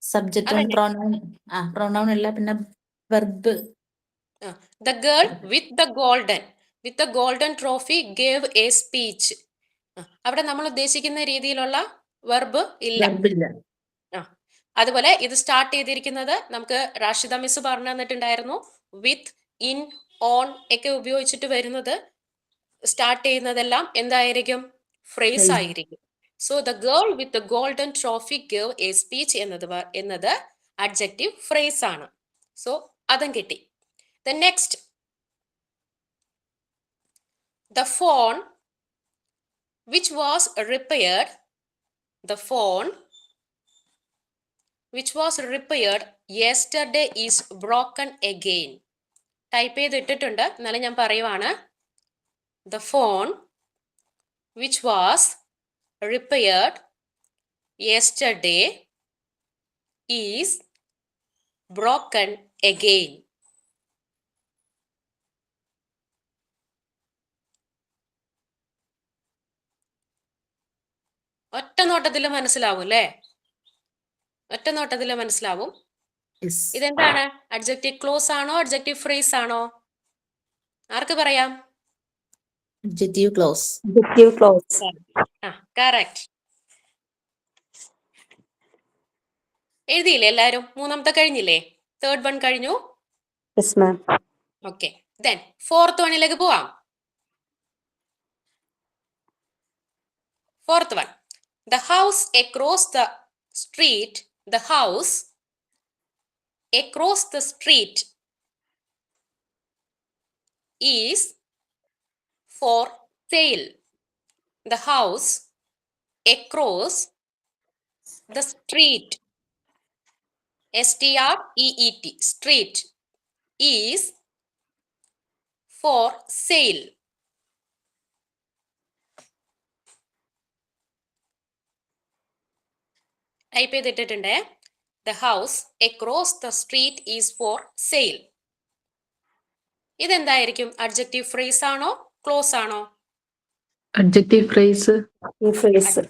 സബ്ജക്റ്റും പ്രൊനൗൺ അല്ല, പിന്നെ verb. The girl with the golden trophy gave A speech. അവിടെ നമ്മൾ ഉദ്ദേശിക്കുന്ന രീതിയിലുള്ള വെർബ് ഇല്ല. അതുപോലെ ഇത് സ്റ്റാർട്ട് ചെയ്തിരിക്കുന്നത് നമുക്ക് റാഷിദ മിസ് പറഞ്ഞു തന്നിട്ടുണ്ടായിരുന്നു. വിത്ത്, ഇൻ, ഓൺ ഒക്കെ ഉപയോഗിച്ചിട്ട് വരുന്നത് സ്റ്റാർട്ട് ചെയ്യുന്നതെല്ലാം എന്തായിരിക്കും? ഫ്രേസ് ആയിരിക്കും. So the girl with the golden trophy gave A speech എന്നത് അഡ്ജക്റ്റീവ് ഫ്രേസ് ആണ്. സോ അതും കിട്ടി. The next, the phone which was repaired. The phone which was repaired yesterday is broken again. Type ചെയ്തിട്ടിട്ടുണ്ട്, എന്നാലും ഞാൻ പറയുവാണ്. The phone which was repaired yesterday is broken again. ഒറ്റ നോട്ടത്തിൽ മനസ്സിലാവും അല്ലേ? ഒറ്റ നോട്ടത്തിൽ മനസ്സിലാവും. ഇതെന്താണ്? അഡ്ജക്റ്റീവ് ക്ലോസ് ആണോ അഡ്ജക്റ്റീവ് ഫ്രേസ് ആണോ? ആർക്ക് പറയാം? Adjective close. കറക്റ്റ്. എഴുതിയില്ലേ എല്ലാരും? മൂന്നാമത്തെ കഴിഞ്ഞില്ലേ? തേർഡ് വൺ കഴിഞ്ഞു. ഓക്കെ, ദെൻ ഫോർത്ത് വണ്ണിലേക്ക് പോവാം. Fourth one, the house across the street. The house across the street is for sale. The house across the street, S-T-R-E-E-T, street, is for sale. Type ചെയ്തിട്ടിട്ടുണ്ട്. The house across the street is for sale. ഇതെന്തായിരിക്കും? അഡ്ജക്റ്റീവ് ഫ്രേസ് ആണോ ക്ലോസ് ആണോ? Adjective phrase. ഫ്രേസ്.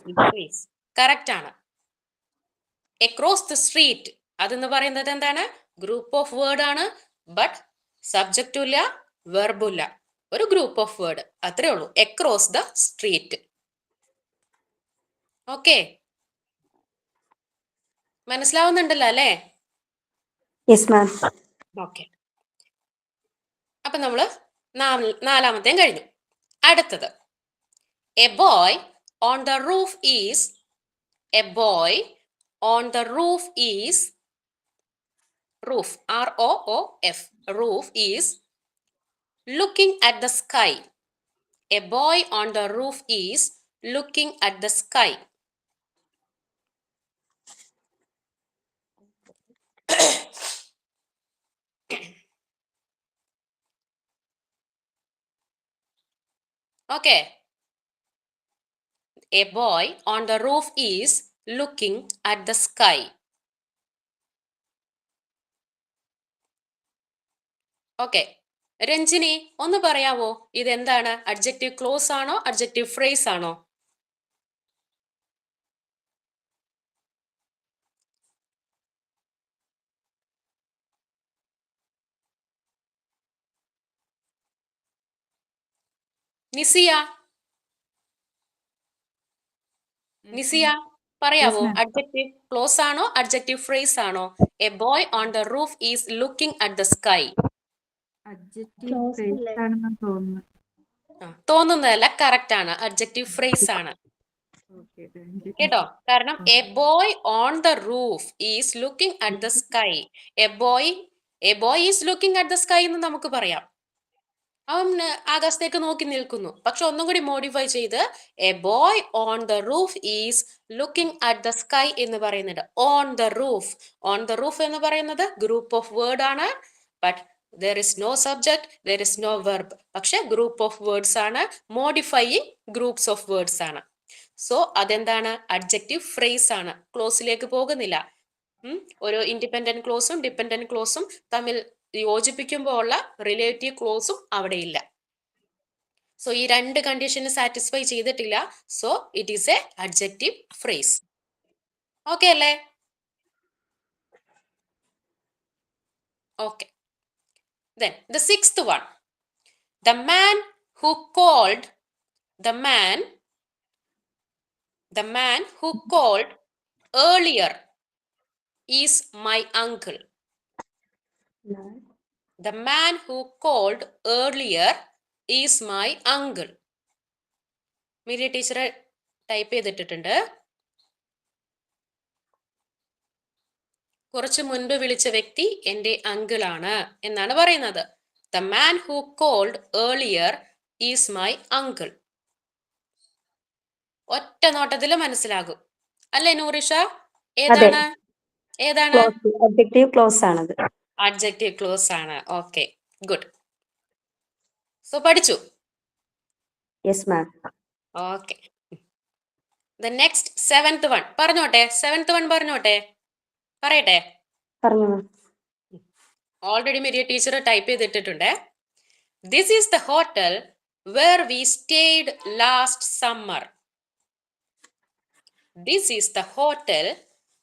കറക്റ്റ് ആണ്. എക്രോസ് ദ സ്ട്രീറ്റ് അതെന്ന് പറയുന്നത് എന്താണ്? ഗ്രൂപ്പ് ഓഫ് വേർഡ് ആണ്. ബട്ട് സബ്ജക്റ്റും ഇല്ല, വെർബും ഇല്ല. ഒരു ഗ്രൂപ്പ് ഓഫ് വേർഡ്, അത്രേ ഉള്ളൂ. Across the street. ഓക്കെ, മനസ്സിലാവുന്നുണ്ടല്ലോ അല്ലേ? Yes ma'am. ഓക്കെ, അപ്പൊ നമ്മള് നാലാമത്തെയും കഴിഞ്ഞു. അടുത്തത് a boy on the roof is. A boy on the roof is. Roof, ROOF, roof is looking at the sky. A boy on the roof is looking at the sky. Okay. A boy on the roof is looking at the sky. Okay. Ranjini ഒന്ന് പറയാവോ, ഇതെന്താണ്? അഡ്ജക്റ്റീവ് ക്ലോസ് ആണോ അഡ്ജക്റ്റീവ് ഫ്രേസ് ആണോ? നിസിയ, നിസിയ പറയാവോ, അഡ്ജക്റ്റീവ് ക്ലോസ് ആണോ അഡ്ജക്റ്റീവ് ഫ്രേസ് ആണോ? A boy on the roof is looking at the sky. തോന്നുന്നതല്ല, കറക്റ്റ് ആണ്. അഡ്ജക്റ്റീവ് ഫ്രേസ് ആണ് കേട്ടോ. കാരണം a boy on the roof is looking at the sky. A boy is looking at the sky എന്ന് നമുക്ക് പറയാം. അവൻ ആകാശത്തേക്ക് നോക്കി നിൽക്കുന്നു. പക്ഷെ ഒന്നും കൂടി മോഡിഫൈ ചെയ്ത് A boy on the roof is looking at the sky എന്ന് പറയുന്നുണ്ട്. On the roof. On the roof എന്ന് പറയുന്നത് ഗ്രൂപ്പ് ഓഫ് വേർഡ് ആണ്. But there is no subject, there is no verb. പക്ഷെ ഗ്രൂപ്പ് ഓഫ് വേർഡ്സ് ആണ്. മോഡിഫൈയിങ് ഗ്രൂപ്പ്സ് ഓഫ് വേർഡ്സ് ആണ്. സോ അതെന്താണ്? അഡ്ജക്റ്റീവ് ഫ്രേസ് ആണ്. ക്ലോസിലേക്ക് പോകുന്നില്ല. ഒരു ഇൻഡിപെൻഡന്റ് ക്ലോസും ഡിപെൻഡന്റ് ക്ലോസും തമ്മിൽ യോജിപ്പിക്കുമ്പോൾ ഉള്ള റിലേറ്റീവ് ക്ലോസും അവിടെ ഇല്ല. സോ ഈ രണ്ട് കണ്ടീഷന് സാറ്റിസ്ഫൈ ചെയ്തിട്ടില്ല. So it is A adjective phrase. Okay അല്ലേ? Okay. Then the sixth one, the man who called earlier is my uncle. The man who called earlier is my uncle. Media teacher type ചെയ്തിട്ടുണ്ട്. കുറച്ച് മുൻപ് വിളിച്ച വ്യക്തി എന്റെ അങ്കിൾ ആണ് എന്നാണ് പറയുന്നത്. The man who called earlier is my uncle. ഒറ്റ നോട്ടത്തിൽ മനസ്സിലാകും അല്ലേ നൂറിഷ? ഏതാണ്? അഡ്ജക്റ്റീവ് ക്ലോസ് ആണത്. അഡ്ജക്റ്റീവ് ക്ലോസ് ആണ്. Okay, good. സോ പഠിച്ചു? Yes ma'am. Okay. The next seventh one പറഞ്ഞോട്ടെ. സെവൻത്ത് വൺ പറഞ്ഞോട്ടെ, പറയട്ടെ. പറഞ്ഞു. ഓൾറെഡി മെരിയ ടീച്ചർ ടൈപ്പ് ചെയ്തിട്ടുണ്ട്. This is the hotel where we stayed last summer. This is the hotel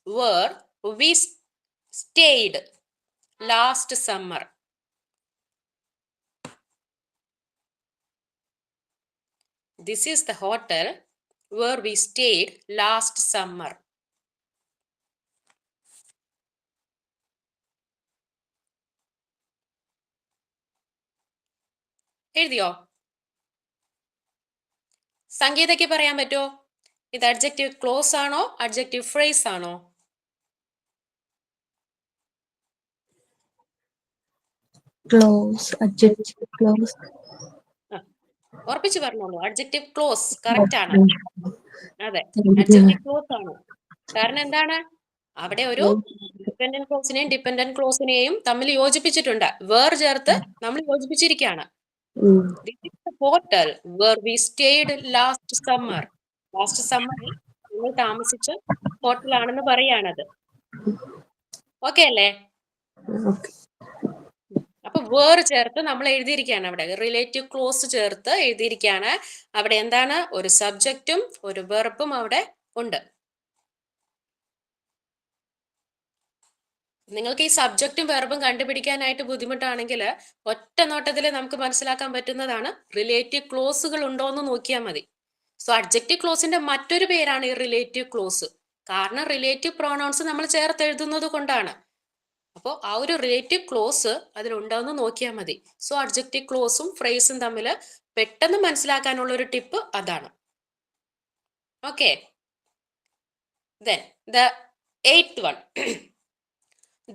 where we stayed last summer. This is the hotel where we stayed last summer. എഴുതിയോ? സംഗീതയ്ക്ക് പറയാൻ പറ്റുമോ ഇത് അഡ്ജക്റ്റീവ് ക്ലോസ് ആണോ അഡ്ജക്റ്റീവ് ഫ്രേസ് ആണോ? Close, adjective close. ഉറപ്പിച്ച് പറഞ്ഞോളൂ. അഡ്ജക്റ്റീവ് ക്ലോസ് കറക്റ്റ് ആണ്. അതെ, അഡ്ജക്റ്റീവ് ക്ലോസ് ആണ്. കാരണം എന്താണ്? അവിടെ ഒരു ഡിപെൻഡന്റ് ക്ലോസിനെയും ഡിപെൻഡന്റ് ക്ലോസിനെയും തമ്മിൽ യോജിപ്പിച്ചിട്ടുണ്ട്. വേർ ചേർത്ത് നമ്മൾ യോജിപ്പിച്ചിരിക്കുകയാണ്. This is the hotel where we stayed last summer. Last സമ്മറിൽ നമ്മൾ താമസിച്ച ഹോട്ടൽ ആണെന്ന് പറയാണത്. ഓക്കെ അല്ലേ? അപ്പൊ വേർ ചേർത്ത് നമ്മൾ എഴുതിയിരിക്കുകയാണ്. അവിടെ റിലേറ്റീവ് ക്ലോസ് ചേർത്ത് എഴുതിയിരിക്കുകയാണ്. അവിടെ എന്താണ്? ഒരു സബ്ജക്റ്റും ഒരു വെർബും അവിടെ ഉണ്ട്. നിങ്ങൾക്ക് ഈ സബ്ജക്റ്റും വെർബും കണ്ടുപിടിക്കാനായിട്ട് ബുദ്ധിമുട്ടാണെങ്കിൽ ഒറ്റ നോട്ടത്തിൽ നമുക്ക് മനസ്സിലാക്കാൻ പറ്റുന്നതാണ് റിലേറ്റീവ് ക്ലോസുകൾ ഉണ്ടോ എന്ന് നോക്കിയാൽ മതി. സോ അഡ്ജക്റ്റീവ് ക്ലോസിന്റെ മറ്റൊരു പേരാണ് ഈ റിലേറ്റീവ് ക്ലോസ്. കാരണം റിലേറ്റീവ് പ്രോണൗൺസ് നമ്മൾ ചേർത്ത് എഴുതുന്നത് കൊണ്ടാണ്. അപ്പോൾ ആ ഒരു റിലേറ്റീവ് ക്ലോസ് അതിലുണ്ടോയെന്ന് നോക്കിയാൽ മതി. സോ അഡ്ജക്റ്റീവ് ക്ലോസും ഫ്രേസും തമ്മിൽ പെട്ടെന്ന് മനസ്സിലാക്കാനുള്ള ഒരു ടിപ്പ് അതാണ്. Okay, then the 8th one.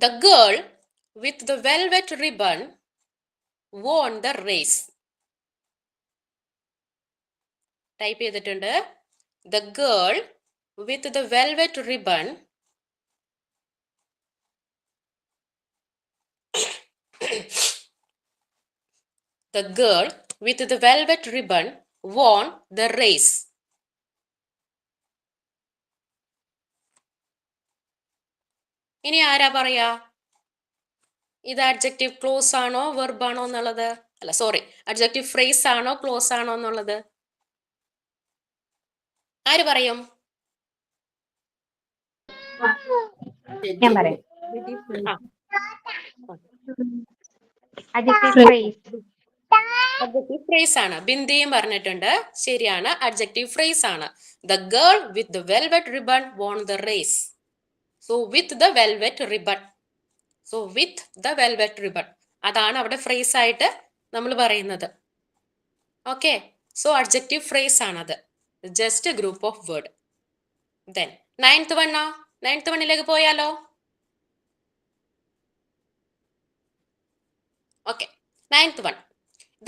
The girl with the velvet ribbon won the race. Type ചെയ്തിട്ടുണ്ട്. The girl with the velvet ribbon The girl with the velvet ribbon won the race. ഇനി ആരാ പറയാ ഇത് അഡ്ജക്റ്റീവ് ക്ലോസ് ആണോ വെർബ് ആണോ എന്നുള്ളത്? അല്ല സോറി, അഡ്ജക്റ്റീവ് ഫ്രേസ് ആണോ ക്ലോസ് ആണോ എന്നുള്ളത് ആര് പറയും? ഞാൻ പറയാം. അഡ്ജക്റ്റീവ് ഫ്രേസ് ആണ്. ബിന്ദിയും പറഞ്ഞിട്ടുണ്ട്, ശരിയാണ്, അഡ്ജക്റ്റീവ് ഫ്രേസ് ആണ്. The girl with the velvet ribbon won the race. So with the velvet ribbon. So with the velvet ribbon. അതാണ് അവിടെ ഫ്രേസ് ആയിട്ട് നമ്മൾ പറയുന്നത്. ഓക്കെ, സോ അഡ്ജക്റ്റീവ് ഫ്രേസ് ആണത്. Just group of word. Then 9th one. 9th one പോയാലോ? Okay, 9th one.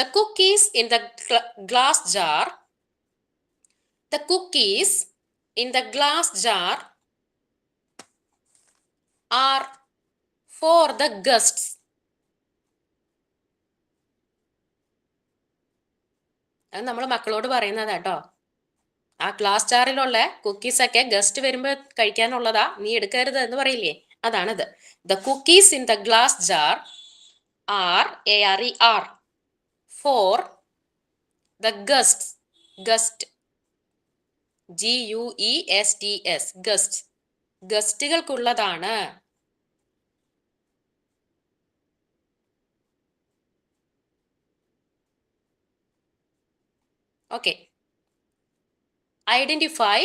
The cookies in the glass jar. The cookies in the glass jar are for the guests. അത് നമ്മൾ മക്കളോട് പറയുന്നതാ കേട്ടോ. ആ ഗ്ലാസ് ജാറിലുള്ള കുക്കീസ് ഒക്കെ ഗസ്റ്റ് വരുമ്പോൾ കഴിക്കാനുള്ളതാ, നീ എടുക്കരുത് എന്ന് പറയില്ലേ, അതാണിത്. The cookies in the glass jar are ARER for the guests. Guest GUESTS guest. ഗസ്റ്റുകൾക്കുള്ളതാണ്. Okay, identify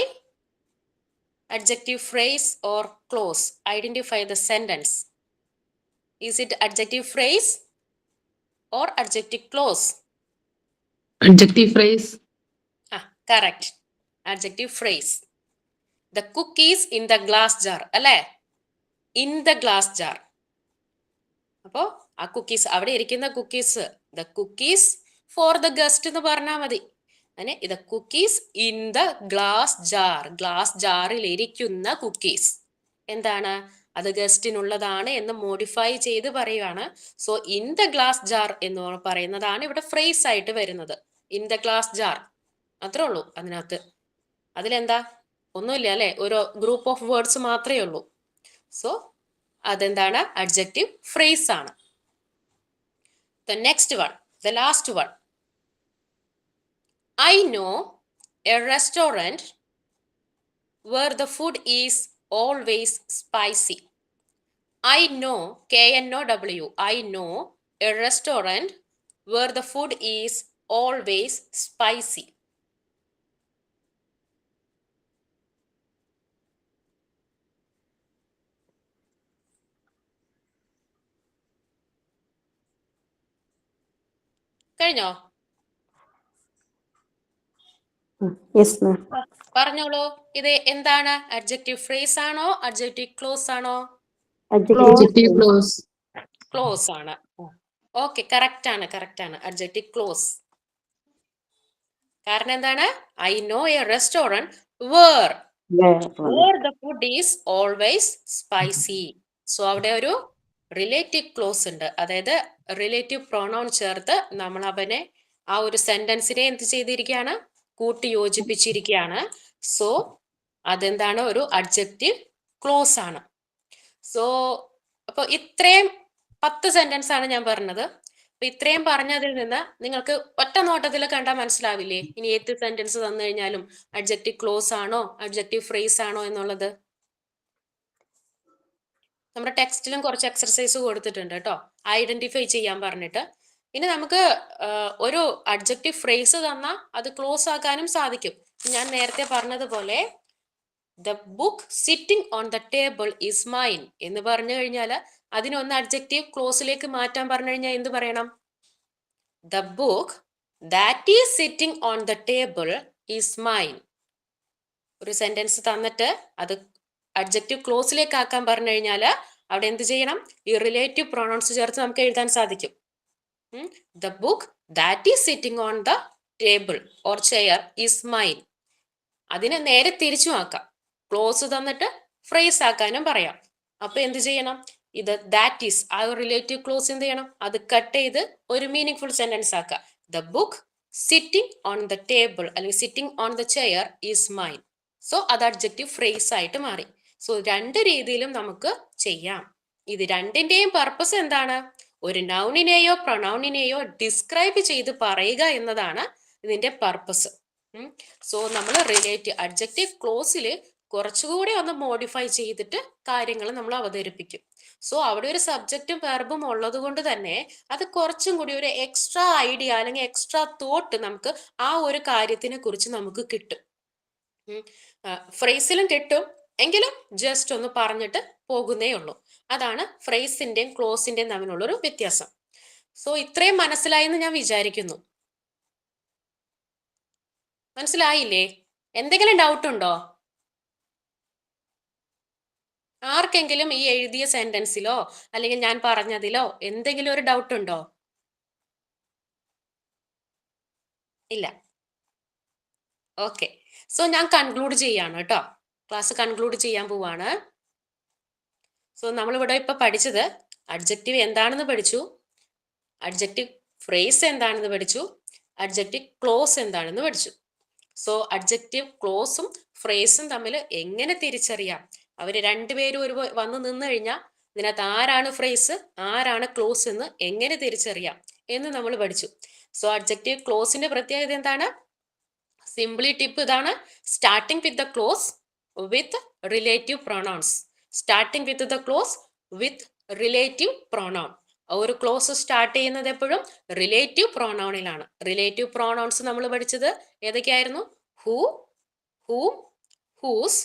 adjective phrase or clause. Identify the sentence. Is it adjective phrase or adjective clause? Adjective phrase. Correct. Adjective phrase. The cookies in the glass jar. അല്ലേ? In the glass jar. അപ്പോൾ ആ കുക്കീസ്, അവിടെ ഇരിക്കുന്ന cookies, the cookies for the guest എന്ന് പറഞ്ഞാൽ മതി. അങ്ങനെ ഇത് cookies in the glass jar. Glass ജാറിൽ ഇരിക്കുന്ന കുക്കീസ് എന്താണ്? അത് ഗസ്റ്റിനുള്ളതാണ് എന്ന് മോഡിഫൈ ചെയ്ത് പറയുകയാണ്. So in the glass jar എന്ന് പറയുന്നതാണ് ഇവിടെ ഫ്രേസ് ആയിട്ട് വരുന്നത്. ഇൻ ദ ഗ്ലാസ് ജാർ അത്രേ ഉള്ളൂ അതിനകത്ത്. അതിലെന്താ? ഒന്നുമില്ല അല്ലെ, ഒരു ഗ്രൂപ്പ് ഓഫ് വേർഡ്സ് മാത്രമേ ഉള്ളൂ. സോ അതെന്താണ്? അഡ്ജക്റ്റീവ് ഫ്രേസ് ആണ്. The next one, the last one. I know a restaurant where the food is always spicy. I know, KNOW, I know a restaurant where the food is always spicy. കഴിഞ്ഞോ? Yes ma'am. പറഞ്ഞോളൂ, ഇത് എന്താണ്? അഡ്ജക്റ്റീവ് ഫ്രേസ് ആണോ അഡ്ജക്റ്റീവ് ക്ലോസ് ആണോ? Adjective clause. ക്ലോസ് ആണ്. ഓക്കെ, കറക്റ്റ് ആണ്, കറക്റ്റ് ആണ്, അഡ്ജക്റ്റീവ് ക്ലോസ്. കാരണം എന്താണ്? I know a restaurant where the food is always spicy. So അവിടെ ഒരു റിലേറ്റീവ് ക്ലോസ് ഉണ്ട്. അതായത് റിലേറ്റീവ് പ്രോണൗൺ ചേർത്ത് നമ്മൾ അവനെ ആ ഒരു സെന്റൻസിനെ എന്ത് ചെയ്തിരിക്കുകയാണ്? കൂട്ടി യോജിപ്പിച്ചിരിക്കുകയാണ്. സോ അതെന്താണ്? ഒരു അഡ്ജക്റ്റീവ് ക്ലോസ് ആണ്. സോ അപ്പോൾ ഇത്രയും 10 സെന്റൻസ് ആണ് ഞാൻ പറഞ്ഞത്. അപ്പൊ ഇത്രയും പറഞ്ഞതിൽ നിന്ന് നിങ്ങൾക്ക് ഒറ്റ നോട്ടത്തിൽ കണ്ടാൽ മനസ്സിലാവില്ലേ ഇനി ഏത് സെന്റൻസ് തന്നു കഴിഞ്ഞാലും അഡ്ജക്റ്റീവ് ക്ലോസ് ആണോ അഡ്ജക്റ്റീവ് ഫ്രേസ് ആണോ എന്നുള്ളത്? നമ്മുടെ ടെക്സ്റ്റിലും കുറച്ച് എക്സർസൈസ് കൊടുത്തിട്ടുണ്ട് കേട്ടോ, ഐഡന്റിഫൈ ചെയ്യാൻ പറഞ്ഞിട്ട്. ഇനി നമുക്ക് ഒരു അഡ്ജക്റ്റീവ് ഫ്രേസ് തന്നാൽ അത് ക്ലോസ് ആക്കാനും സാധിക്കും. ഞാൻ നേരത്തെ പറഞ്ഞതുപോലെ the book sitting on the table is mine എന്ന് പറഞ്ഞു കഴിഞ്ഞാൽ അതിനൊന്ന് അഡ്ജക്റ്റീവ് ക്ലോസിലേക്ക് മാറ്റാൻ പറഞ്ഞു കഴിഞ്ഞാൽ എന്ത് പറയണം? The book that is sitting on the table is mine. ഒരു സെന്റൻസ് തന്നിട്ട് അത് അഡ്ജക്റ്റീവ് ക്ലോസിലേക്ക് ആക്കാൻ പറഞ്ഞു കഴിഞ്ഞാൽ അവിടെ എന്ത് ചെയ്യണം? ഈ റിലേറ്റീവ് പ്രൊണൗൺസ് ചേർത്ത് നമുക്ക് എഴുതാൻ സാധിക്കും. The book that is sitting on the table or chair is mine. അതിനെ നേരെ തിരിച്ചും ആക്കാം. ക്ലോസ് തന്നിട്ട് ഫ്രേസ് ആക്കാനും പറയാം. അപ്പൊ എന്ത് ചെയ്യണം? ഇത് that is a relative clause എന്ത് ചെയ്യണം? അത് കട്ട് ചെയ്ത് ഒരു മീനിങ് ഫുൾ സെന്റൻസ് ആക്കുക. The book sitting on the table അല്ലെങ്കിൽ sitting on the chair is mine. So അത് അഡ്ജക്റ്റീവ് ഫ്രേസ് ആയിട്ട് മാറി. സോ രണ്ട് രീതിയിലും നമുക്ക് ചെയ്യാം. ഇത് രണ്ടിന്റെയും പർപ്പസ് എന്താണ്? ഒരു നൗണിനെയോ പ്രൊനൗണിനെയോ ഡിസ്ക്രൈബ് ചെയ്ത് പറയുക എന്നതാണ് ഇതിന്റെ പർപ്പസ്. സോ നമ്മൾ റിലേറ്റീവ് അഡ്ജക്റ്റീവ് ക്ലോസിൽ കുറച്ചുകൂടി ഒന്ന് മോഡിഫൈ ചെയ്തിട്ട് കാര്യങ്ങൾ നമ്മൾ അവതരിപ്പിക്കും. സോ അവിടെ ഒരു സബ്ജക്റ്റും വെർബും ഉള്ളത് കൊണ്ട് തന്നെ അത് കുറച്ചും കൂടി ഒരു എക്സ്ട്രാ ഐഡിയ അല്ലെങ്കിൽ എക്സ്ട്രാ തോട്ട് നമുക്ക് ആ ഒരു കാര്യത്തിനെ കുറിച്ച് നമുക്ക് കിട്ടും. ഫ്രേസിലും കിട്ടും, എങ്കിലും ജസ്റ്റ് ഒന്ന് പറഞ്ഞിട്ട് പോകുന്നേ ഉള്ളൂ. അതാണ് ഫ്രേസിന്റെയും ക്ലോസിന്റെയും തമ്മിലുള്ളൊരു വ്യത്യാസം. സോ ഇത്രയും മനസ്സിലായെന്ന് ഞാൻ വിചാരിക്കുന്നു. മനസ്സിലായില്ലേ? എന്തെങ്കിലും ഡൗട്ട് ഉണ്ടോ ആർക്കെങ്കിലും? ഈ എഴുതിയ സെന്റൻസിലോ അല്ലെങ്കിൽ ഞാൻ പറഞ്ഞതിലോ എന്തെങ്കിലും ഒരു ഡൗട്ട് ഉണ്ടോ? ഇല്ല. ഓക്കെ. സോ ഞാൻ കൺക്ലൂഡ് ചെയ്യാണ് കേട്ടോ. ക്ലാസ് കൺക്ലൂഡ് ചെയ്യാൻ പോവാണ്. സോ നമ്മളിവിടെ ഇപ്പൊ പഠിച്ചത് അഡ്ജക്റ്റീവ് എന്താണെന്ന് പഠിച്ചു, അഡ്ജക്റ്റീവ് ഫ്രേസ് എന്താണെന്ന് പഠിച്ചു, അഡ്ജക്റ്റീവ് ക്ലോസ് എന്താണെന്ന് പഠിച്ചു. സോ അഡ്ജക്റ്റീവ് ക്ലോസും ഫ്രേസും തമ്മിൽ എങ്ങനെ തിരിച്ചറിയാം? അവർ രണ്ടുപേരും ഒരു വന്ന് നിന്ന് കഴിഞ്ഞാൽ ഇതിനകത്ത് ആരാണ് ഫ്രേസ് ആരാണ് ക്ലോസ് എന്ന് എങ്ങനെ തിരിച്ചറിയാം എന്ന് നമ്മൾ പഠിച്ചു. സോ അഡ്ജക്റ്റീവ് ക്ലോസിന്റെ പ്രത്യേകത എന്താണ്? സിംപ്ലി ടിപ്പ് ഇതാണ്: starting with the clause with relative pronouns. Starting with the clause with relative pronoun. ഒരു ക്ലോസ് സ്റ്റാർട്ട് ചെയ്യുന്നത് എപ്പോഴും റിലേറ്റീവ് പ്രൊണൗണിലാണ്. റിലേറ്റീവ് പ്രൊണൗൺസ് നമ്മൾ പഠിച്ചത് ഏതൊക്കെയായിരുന്നു? Who, whom, whose,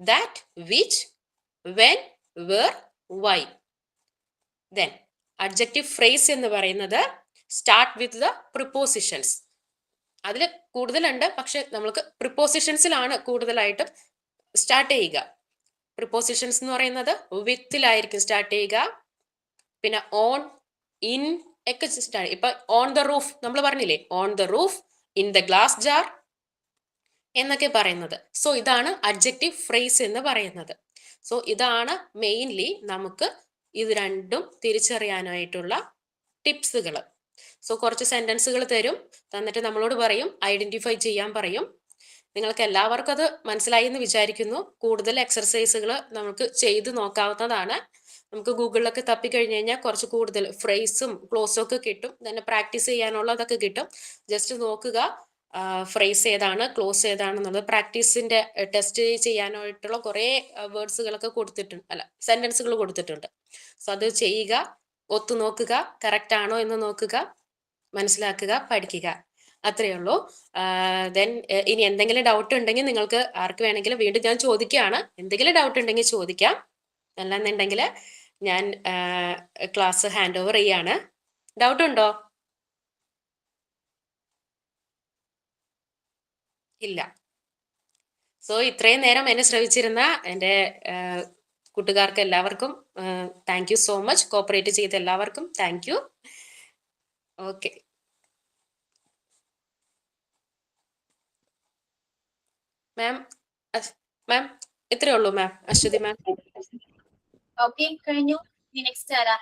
that, which, when, where, why. Then adjective phrase എന്ന് പറയുന്നത് സ്റ്റാർട്ട് വിത്ത് ദ പ്രിപ്പോസിഷൻസ്. അതിൽ കൂടുതലുണ്ട്, പക്ഷെ നമ്മൾക്ക് പ്രിപ്പോസിഷൻസിലാണ് കൂടുതലായിട്ടും സ്റ്റാർട്ട് ചെയ്യുക. പ്രിപ്പോസിഷൻസ് എന്ന് പറയുന്നത് വിത്തിലായിരിക്കും സ്റ്റാർട്ട് ചെയ്യുക. പിന്നെ ഓൺ, ഇൻ ഒക്കെ സ്റ്റാർട്ട്. ഇപ്പൊ ഓൺ ദ റൂഫ് നമ്മൾ പറഞ്ഞില്ലേ, on the roof, in the glass jar എന്നൊക്കെ പറയുന്നത്. സോ ഇതാണ് അഡ്ജക്റ്റീവ് ഫ്രേസ് എന്ന് പറയുന്നത്. സോ ഇതാണ് മെയിൻലി നമുക്ക് ഇത് രണ്ടും തിരിച്ചറിയാനായിട്ടുള്ള ടിപ്സുകൾ. സോ കുറച്ച് സെന്റൻസുകൾ തരും, തന്നിട്ട് നമ്മളോട് പറയും ഐഡന്റിഫൈ ചെയ്യാൻ പറയും. നിങ്ങൾക്ക് എല്ലാവർക്കും അത് മനസ്സിലായി എന്ന് വിചാരിക്കുന്നു. കൂടുതൽ എക്സർസൈസുകൾ നമുക്ക് ചെയ്ത് നോക്കാവുന്നതാണ്. നമുക്ക് ഗൂഗിളിലൊക്കെ തപ്പിക്കഴിഞ്ഞ് കഴിഞ്ഞാൽ കുറച്ച് കൂടുതൽ ഫ്രേസും ക്ലോസും ഒക്കെ കിട്ടും. തന്നെ പ്രാക്ടീസ് ചെയ്യാനുള്ളതൊക്കെ കിട്ടും. ജസ്റ്റ് നോക്കുക ഫ്രേസ് ഏതാണ് ക്ലോസ് ഏതാണെന്നുള്ളത്. പ്രാക്ടീസിന്റെ ടെസ്റ്റ് ചെയ്യാനായിട്ടുള്ള കുറേ വേർഡ്സുകളൊക്കെ കൊടുത്തിട്ടുണ്ട്, അല്ല സെന്റൻസുകൾ കൊടുത്തിട്ടുണ്ട്. സോ അത് ചെയ്യുക, ഒത്തു നോക്കുക, കറക്റ്റ് ആണോ എന്ന് നോക്കുക, മനസ്സിലാക്കുക, പഠിക്കുക. അത്രയേ ഉള്ളൂ. ദെൻ ഇനി എന്തെങ്കിലും ഡൗട്ട് ഉണ്ടെങ്കിൽ നിങ്ങൾക്ക് ആർക്ക് വേണമെങ്കിലും വീണ്ടും ഞാൻ ചോദിക്കുകയാണ്. എന്തെങ്കിലും ഡൗട്ട് ഉണ്ടെങ്കിൽ ചോദിക്കാം. അല്ലാന്നുണ്ടെങ്കിൽ ഞാൻ ക്ലാസ് ഹാൻഡ് ഓവർ ചെയ്യാണ്. ഡൗട്ട് ഉണ്ടോ? ഇല്ല. സോ ഇത്രയും നേരം എന്നെ ശ്രവിച്ചിരുന്ന എൻ്റെ കൂട്ടുകാർക്ക് എല്ലാവർക്കും thank you so much. Cooperate ചെയ്ത എല്ലാവർക്കും താങ്ക് യു. ഓക്കെ. മാം ഇത്രയേ ഉള്ളൂ മാം. അശ്വതി മാം. ഓക്കെ, കഴിഞ്ഞു. നെക്സ്റ്റ് ആരാ?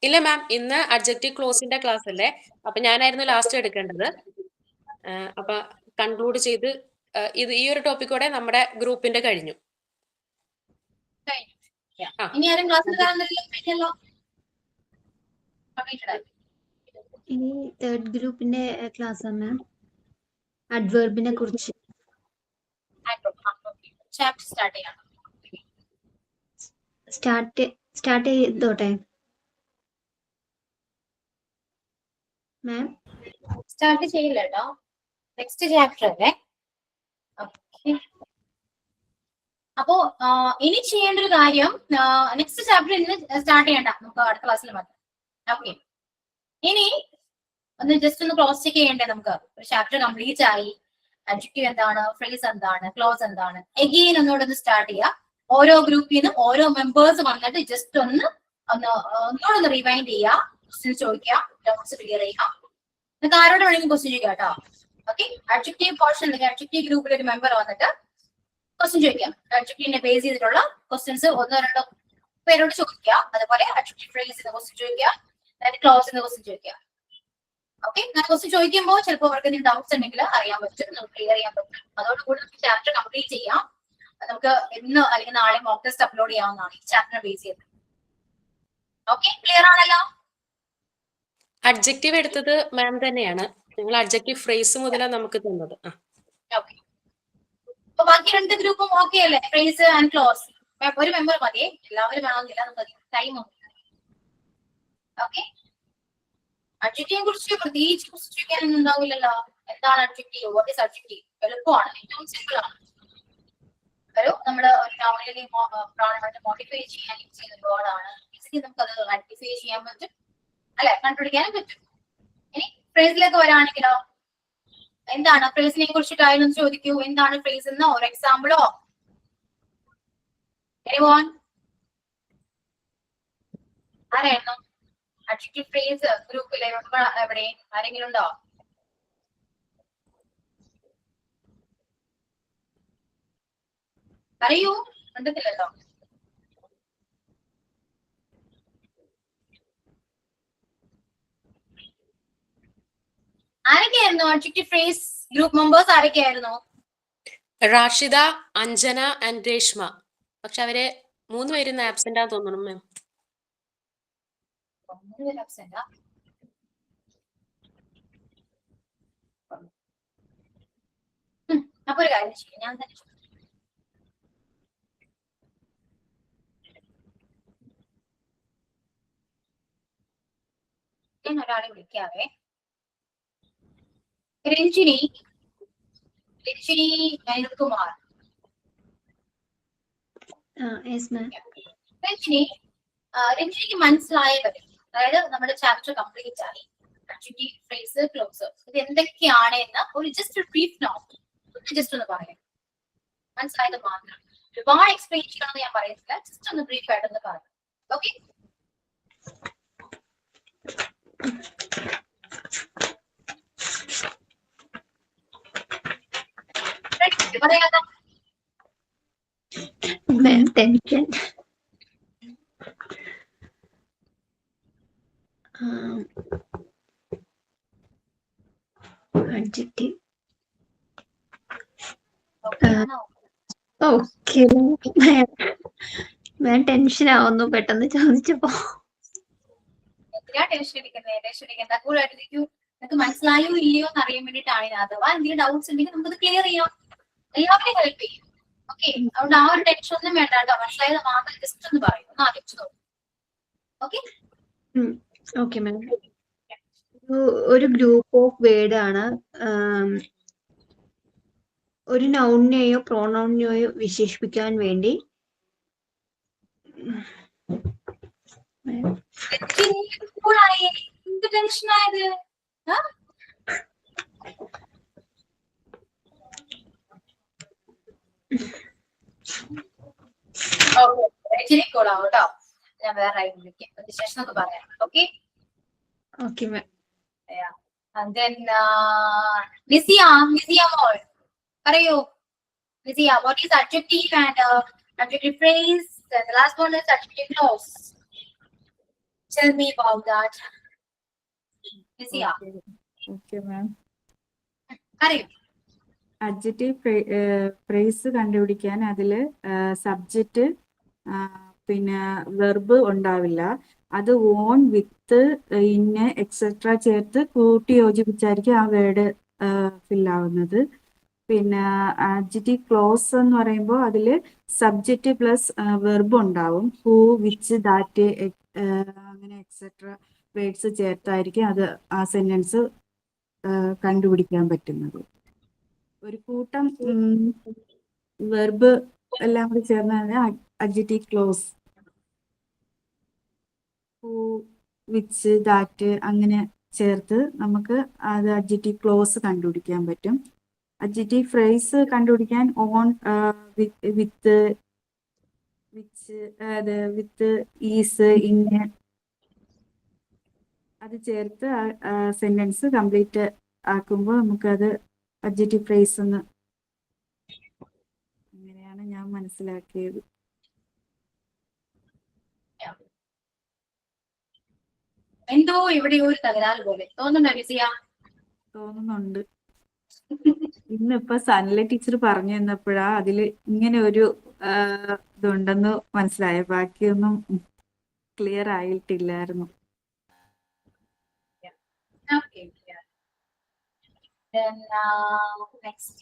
ഇല്ല മാം, ഇന്ന് അഡ്ജക്റ്റീവ് ക്ലോസിന്റെ ക്ലാസ് അല്ലേ, അപ്പൊ ഞാനായിരുന്നു ലാസ്റ്റ് എടുക്കേണ്ടത്. അപ്പൊ കൺക്ലൂഡ് ചെയ്ത് ഇത് ഈ ഒരു ടോപ്പിക്കോടെ നമ്മുടെ ഗ്രൂപ്പിന്റെ കഴിഞ്ഞു. ഇനി ആരും ക്ലാസ് എടുക്കാനല്ലോ? ഇനി തേർഡ് ഗ്രൂപ്പിന്റെ ക്ലാസ് ആണ് മാം, അഡ്വേർബിനെ കുറിച്ച്. ചാപ്റ്റർ സ്റ്റാർട്ട് ചെയ്യണം. സ്റ്റാർട്ട് ചെയ്തോട്ടെ മാം? സ്റ്റാർട്ട് ചെയ്യില്ല കേട്ടോ, നെക്സ്റ്റ് ചാപ്റ്റർ അല്ലേ. ഓക്കെ, അപ്പോ ഇനി ചെയ്യേണ്ട ഒരു കാര്യം, നെക്സ്റ്റ് ചാപ്റ്റർ ഇന്ന് സ്റ്റാർട്ട് ചെയ്യണ്ട, നമുക്ക് അടുത്ത ക്ലാസ്സിൽ മതി. ഓക്കെ, ഇനി ഒന്ന് ജസ്റ്റ് ഒന്ന് ക്ലോസ് ചെക്ക് ചെയ്യണ്ടേ നമുക്ക്. ഒരു ചാപ്റ്റർ കംപ്ലീറ്റ് ആയി. അഡ്ജക്റ്റീവ് എന്താണ്, ഫ്രേസ് എന്താണ്, ക്ലോസ് എന്താണ്, എഗെയിൻ ഒന്നുകൂടെ ഒന്ന് സ്റ്റാർട്ട് ചെയ്യാം. ഓരോ ഗ്രൂപ്പിൽ നിന്ന് ഓരോ മെമ്പേഴ്സ് വന്നിട്ട് ജസ്റ്റ് ഒന്നുകൂടെ റിവൈൻഡ് ചെയ്യുക, ക്വസ്റ്റ്യൻ ചോദിക്കുക, ഡൗട്ട്സ് ക്ലിയർ ചെയ്യുക. നിങ്ങൾക്ക് ആരോട് വേണമെങ്കിലും ക്വസ്റ്റ്യൻ ചോദിക്കാം കേട്ടോ. ഓക്കെ, അഡ്ജക്റ്റീവ് പോർഷൻ അല്ലെങ്കിൽ അഡ്ജക്റ്റീവ് ഗ്രൂപ്പിൽ ഒരു മെമ്പർ വന്നിട്ട് ക്വസ്റ്റ്യൻ ചോദിക്കാം. അഡ്ജക്റ്റീവിനെ ബേസ് ചെയ്തിട്ടുള്ള ക്വസ്റ്റ്യൻസ് ഒന്നോ രണ്ടോ പേരോട് ചോദിക്കുക. അതുപോലെ അഡ്ജക്റ്റീവ് ഫ്രേസ് എന്ന ക്വസ്റ്റ്യൻ ചോദിക്കുക, ക്ലോസ് എന്ന ക്വസ്റ്റ്യൻ ചോദിക്കുക. ഓക്കെ, ഞാൻ ക്വസ്റ്റ്യൻ ചോദിക്കുമ്പോൾ ചിലപ്പോൾ അവർക്ക് എന്തെങ്കിലും ഡൗട്ട്സ് ഉണ്ടെങ്കിൽ അറിയാൻ പറ്റും, നമുക്ക് ക്ലിയർ ചെയ്യാൻ പറ്റും. അതോടുകൂടി നമുക്ക് ചാപ്റ്റർ കംപ്ലീറ്റ് ചെയ്യാം. നമുക്ക് ഇന്ന് അല്ലെങ്കിൽ നാളെ മോക്ക് ടെസ്റ്റ് അപ്ലോഡ് ചെയ്യാവുന്നതാണ് ഈ ചാപ്റ്ററിനെ ബേസ് ചെയ്ത്. ഓക്കെ, ക്ലിയർ ആണല്ലോ? അഡ്ജക്റ്റീവ് എടുത്തത് മാം തന്നെയാണ്. നിങ്ങൾ അഡ്ജക്റ്റീവ് ഫ്രേസ് മുതലാണ് നമുക്ക് തന്നത്. ഓക്കെ, അപ്പൊ ബാക്കി രണ്ട് ഗ്രൂപ്പും ഓക്കെ അല്ലേ? Phrase and close. ഒരു മെമ്പർ മതിയേ, എല്ലാവരും വേണമെന്നില്ല, നമുക്ക് ടൈം ഒന്നും. ഓക്കെ, അഡ്ജക്റ്റീവിനെ കുറിച്ച് പ്രത്യേകിച്ച് ചോദിക്കാനൊന്നും ഉണ്ടാവില്ലല്ലോ. എന്താണ് അഡ്ജക്റ്റീവ്, വാട്ട് ഈസ് അഡ്ജക്റ്റീവ്? എളുപ്പമാണ്, ഏറ്റവും സിമ്പിൾ ആണ്. ഒരു നമ്മള് ഒരു നോവലിനെ മോഡിഫൈ ചെയ്യാൻ യൂസ് ചെയ്യുന്ന ഒരു വേർഡാണ്. ഈസിലി നമുക്ക് അത് ഐഡന്റിഫൈ ചെയ്യാൻ പറ്റും അല്ലെ, കണ്ടുപിടിക്കാനും പറ്റും. ഇനി ഫ്രേസിലേക്ക് വരാണെങ്കിലോ, എന്താണ് ഫ്രേസിനെ കുറിച്ചിട്ടായാലും ചോദിക്കൂ. എന്താണ് ഫ്രേസ് എന്നോ ഒരു എക്സാമ്പിളോ? ആരായിരുന്നു അഡ്ജക്റ്റീവ് ഫ്രേസ് ഗ്രൂപ്പിലെ എവിടെ? ആരെങ്കിലും ഉണ്ടോ? പറയൂ, കണ്ടിട്ടില്ലല്ലോ. ആരൊക്കെയായിരുന്നു അഡ്ജക്റ്റീവ് ഫ്രേസ് ഗ്രൂപ്പ് മെമ്പേഴ്സ്? ആരൊക്കെയായിരുന്നു? റാഷിദ, അഞ്ജന ആൻഡ് രേഷ്മ. പക്ഷെ അവര് 3 പേരും ആബ്സെന്റ് ആണെന്ന് തോന്നുന്നു മാം. അപ്പൊ ഒരു കാര്യം ചെയ്യും, ഞാൻ തന്നെ ഞാൻ ഒരാളെ വിളിക്കാവേ. രഞ്ജിനി അനിൽകുമാർ. രഞ്ജിനിക്ക് മനസ്സിലായവരെ, അതായത് നമ്മുടെ ചാപ്റ്റർ കംപ്ലീറ്റ് ആയി, അഡ്ജക്റ്റീവ് ഫ്രേസ് ക്ലോസ് ഇത് എന്തൊക്കെയാണ് എന്ന് ഒരു ജസ്റ്റ് ബ്രീഫ് നോട്ട് ജസ്റ്റ് ഒന്ന് പറയാം. മനസ്സിലായത് മാത്രം, ഒരുപാട് എക്സ്പ്ലെയിൻ ചെയ്യണമെന്ന് ഞാൻ പറയുന്നില്ല, ജസ്റ്റ് ഒന്ന് ബ്രീഫ് ആയിട്ടൊന്ന് പറയാം. ഓക്കെ, പറയാതെ ടെൻഷൻ. അഡ്ജക്റ്റീവ്. ഓക്കെ, ഞാൻ ടെൻഷൻ ആവുന്നു പെട്ടെന്ന് ചോദിച്ചപ്പോ. ടെൻഷൻ അടിക്കണ്ട, കൂളായിട്ടിരിക്കൂ. നിങ്ങൾക്ക് മനസ്സിലായോ ഇല്ലയോ എന്ന് അറിയാൻ വേണ്ടിയിട്ടാണ് ഇത്. അഥവാ എന്തെങ്കിലും ഡൗട്ട്സ് ഉണ്ടെങ്കിൽ നമുക്കത് ക്ലിയർ ചെയ്യാം, എല്ലാവരെയും ഹെൽപ്പ് ചെയ്യും. ഓക്കെ, അതുകൊണ്ട് ആ ഒരു ടെൻഷൻ ഒന്നും വേണ്ട കേട്ടോ. മനസ്സിലായത് മാത്രം ജസ്റ്റ് ഒന്ന് പറയും, ഒന്ന് ആലോചിച്ചു നോക്കും. Okay okay ma'am. ഒരു ഗ്രൂപ്പ് ഓഫ് വേർഡ് ആണ്. ഒരു നൗണിനെയോ പ്രോനൗണിനെയോ വിശേഷിപ്പിക്കാൻ വേണ്ടി എന്ത് ടെൻഷനായത്? ശരിക്കോളാം കേട്ടോ, ഞാൻ വേറെ വിളിക്കാം, ശേഷം നമുക്ക് പറയാം. Okay okay ma'am. And then Nizia മോൾ പറയൂ. Nizia, what is adjective and adjective phrase? And the last one is adjective clause. Tell me about that. Nizia. Okay, ma'am. പറയൂ. അഡ്ജക്റ്റീവ് ഫ്രേസ് കണ്ടുപിടിക്കാൻ അതിൽ സബ്ജക്റ്റ് പിന്നെ വെർബ് ഉണ്ടാവില്ല. അത് ഓൺ, വിത്ത്, ഇന്ന് എക്സെട്ര ചേർത്ത് കൂട്ടി യോജിപ്പിച്ചായിരിക്കും ആ വേർഡ് ഫില്ലാവുന്നത്. പിന്നെ adjective clause എന്ന് പറയുമ്പോൾ അതിൽ സബ്ജക്റ്റ് പ്ലസ് വെർബ് ഉണ്ടാവും. ഹൂ, വിച്ച്, ദാറ്റ് അങ്ങനെ എക്സെട്ര വേർഡ്സ് ചേർത്തായിരിക്കും അത് ആ സെന്റൻസ് കണ്ടുപിടിക്കാൻ പറ്റുന്നത്. ഒരു കൂട്ടം വെർബ് എല്ലാം കൂടി ചേർന്നാണ് adjective clause. Who, which, that അങ്ങനെ ചേർത്ത് നമുക്ക് അത് adjective clause കണ്ടുപിടിക്കാൻ പറ്റും. adjective phrase കണ്ടുപിടിക്കാൻ on, with, which, with, is, ഇന്ന് അത് ചേർത്ത് സെന്റൻസ് കംപ്ലീറ്റ് ആക്കുമ്പോൾ നമുക്കത് adjective phrase എന്ന് അങ്ങനെയാണ് ഞാൻ മനസ്സിലാക്കിയത്. എന്തോ ഇവിടെ ഒരു തകരാറ് പോലെ തോന്നുന്നുണ്ടോ വിസിയ? തോന്നുന്നുണ്ട്. ഇന്നിപ്പോ സനല ടീച്ചർ പറഞ്ഞു തന്നപ്പോഴാ അതില് ഇങ്ങനെ ഒരു ഇതുണ്ടെന്ന് മനസ്സിലായ. ബാക്കിയൊന്നും clear ആയിട്ടില്ലായിരുന്നു. Okay. Then next,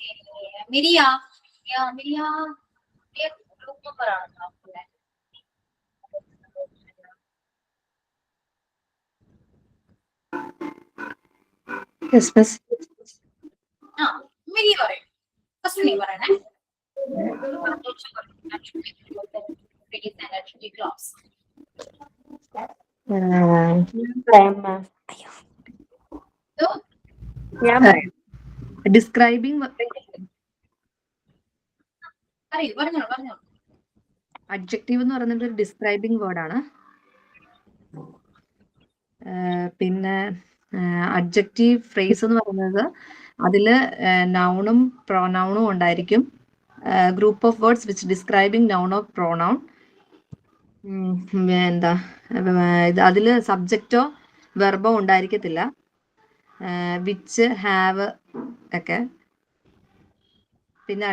Miria. Yeah, Miria. Group number ആണോ? Yes, miss. Miria പറയൂ. ഫസ്റ്റ് നീ പറയണേ. Describing പറഞ്ഞോ. adjective എന്ന് പറയുന്നത് ഒരു ഡിസ്ക്രൈബിംഗ് വേർഡാണ്. പിന്നെ adjective phrase എന്ന് പറയുന്നത് അതില് നൗണും പ്രൊനൗണും ഉണ്ടായിരിക്കും. Group of words which describing noun of pronoun. എന്താ അതില് സബ്ജക്റ്റോ വെർബോ ഉണ്ടായിരിക്കത്തില്ല. വിച്ച്, ഹാവ് ഒക്കെ. പിന്നെ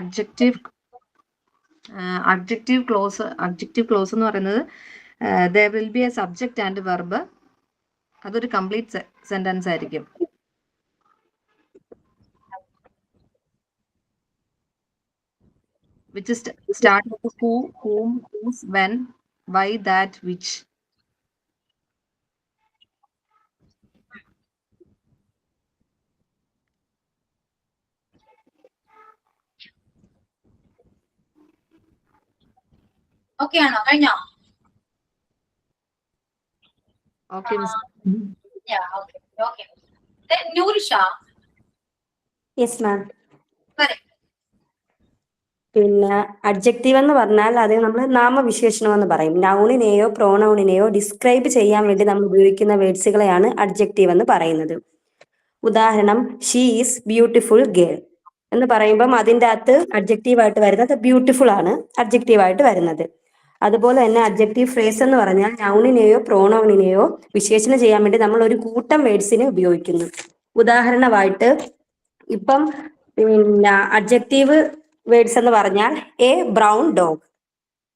adjective clause എന്ന് പറയുന്നത് there will be a subject and verb. അതൊരു കംപ്ലീറ്റ് സെന്റൻസ് ആയിരിക്കും. which is start with who, whom, whose, when, why, that, which. Okay ആണോ? കഴിഞ്ഞോ? Okay, miss. Yeah, okay. Then Nurisha. Yes ma'am. പറയ്. പിന്നെ അഡ്ജക്റ്റീവ് എന്ന് പറഞ്ഞാൽ അത് നമ്മൾ നാമവിശേഷണം എന്ന് പറയും. നൗണിനെയോ പ്രോനൗണിനെയോ ഡിസ്ക്രൈബ് ചെയ്യാൻ വേണ്ടി നമ്മൾ ഉപയോഗിക്കുന്ന വേർഡ്സുകളെയാണ് അഡ്ജക്റ്റീവ് എന്ന് പറയുന്നത്. ഉദാഹരണം, ഷീ ഈസ് ബ്യൂട്ടിഫുൾ ഗേൾ എന്ന് പറയുമ്പം അതിൻ്റെ അകത്ത് അഡ്ജക്റ്റീവായിട്ട് വരുന്നത് ബ്യൂട്ടിഫുൾ ആണ് അഡ്ജക്റ്റീവായിട്ട് വരുന്നത്. അതുപോലെ തന്നെ അഡ്ജക്റ്റീവ് ഫ്രേസ് എന്ന് പറഞ്ഞാൽ നൗണിനെയോ പ്രോനൗണിനെയോ വിശേഷണം ചെയ്യാൻ വേണ്ടി നമ്മൾ ഒരു കൂട്ടം വേർഡ്സിനെ ഉപയോഗിക്കുന്നു. ഉദാഹരണമായിട്ട് ഇപ്പം പിന്നെ അഡ്ജക്റ്റീവ് വേർഡ്സ് എന്ന് പറഞ്ഞാൽ എ ബ്രൗൺ ഡോഗ്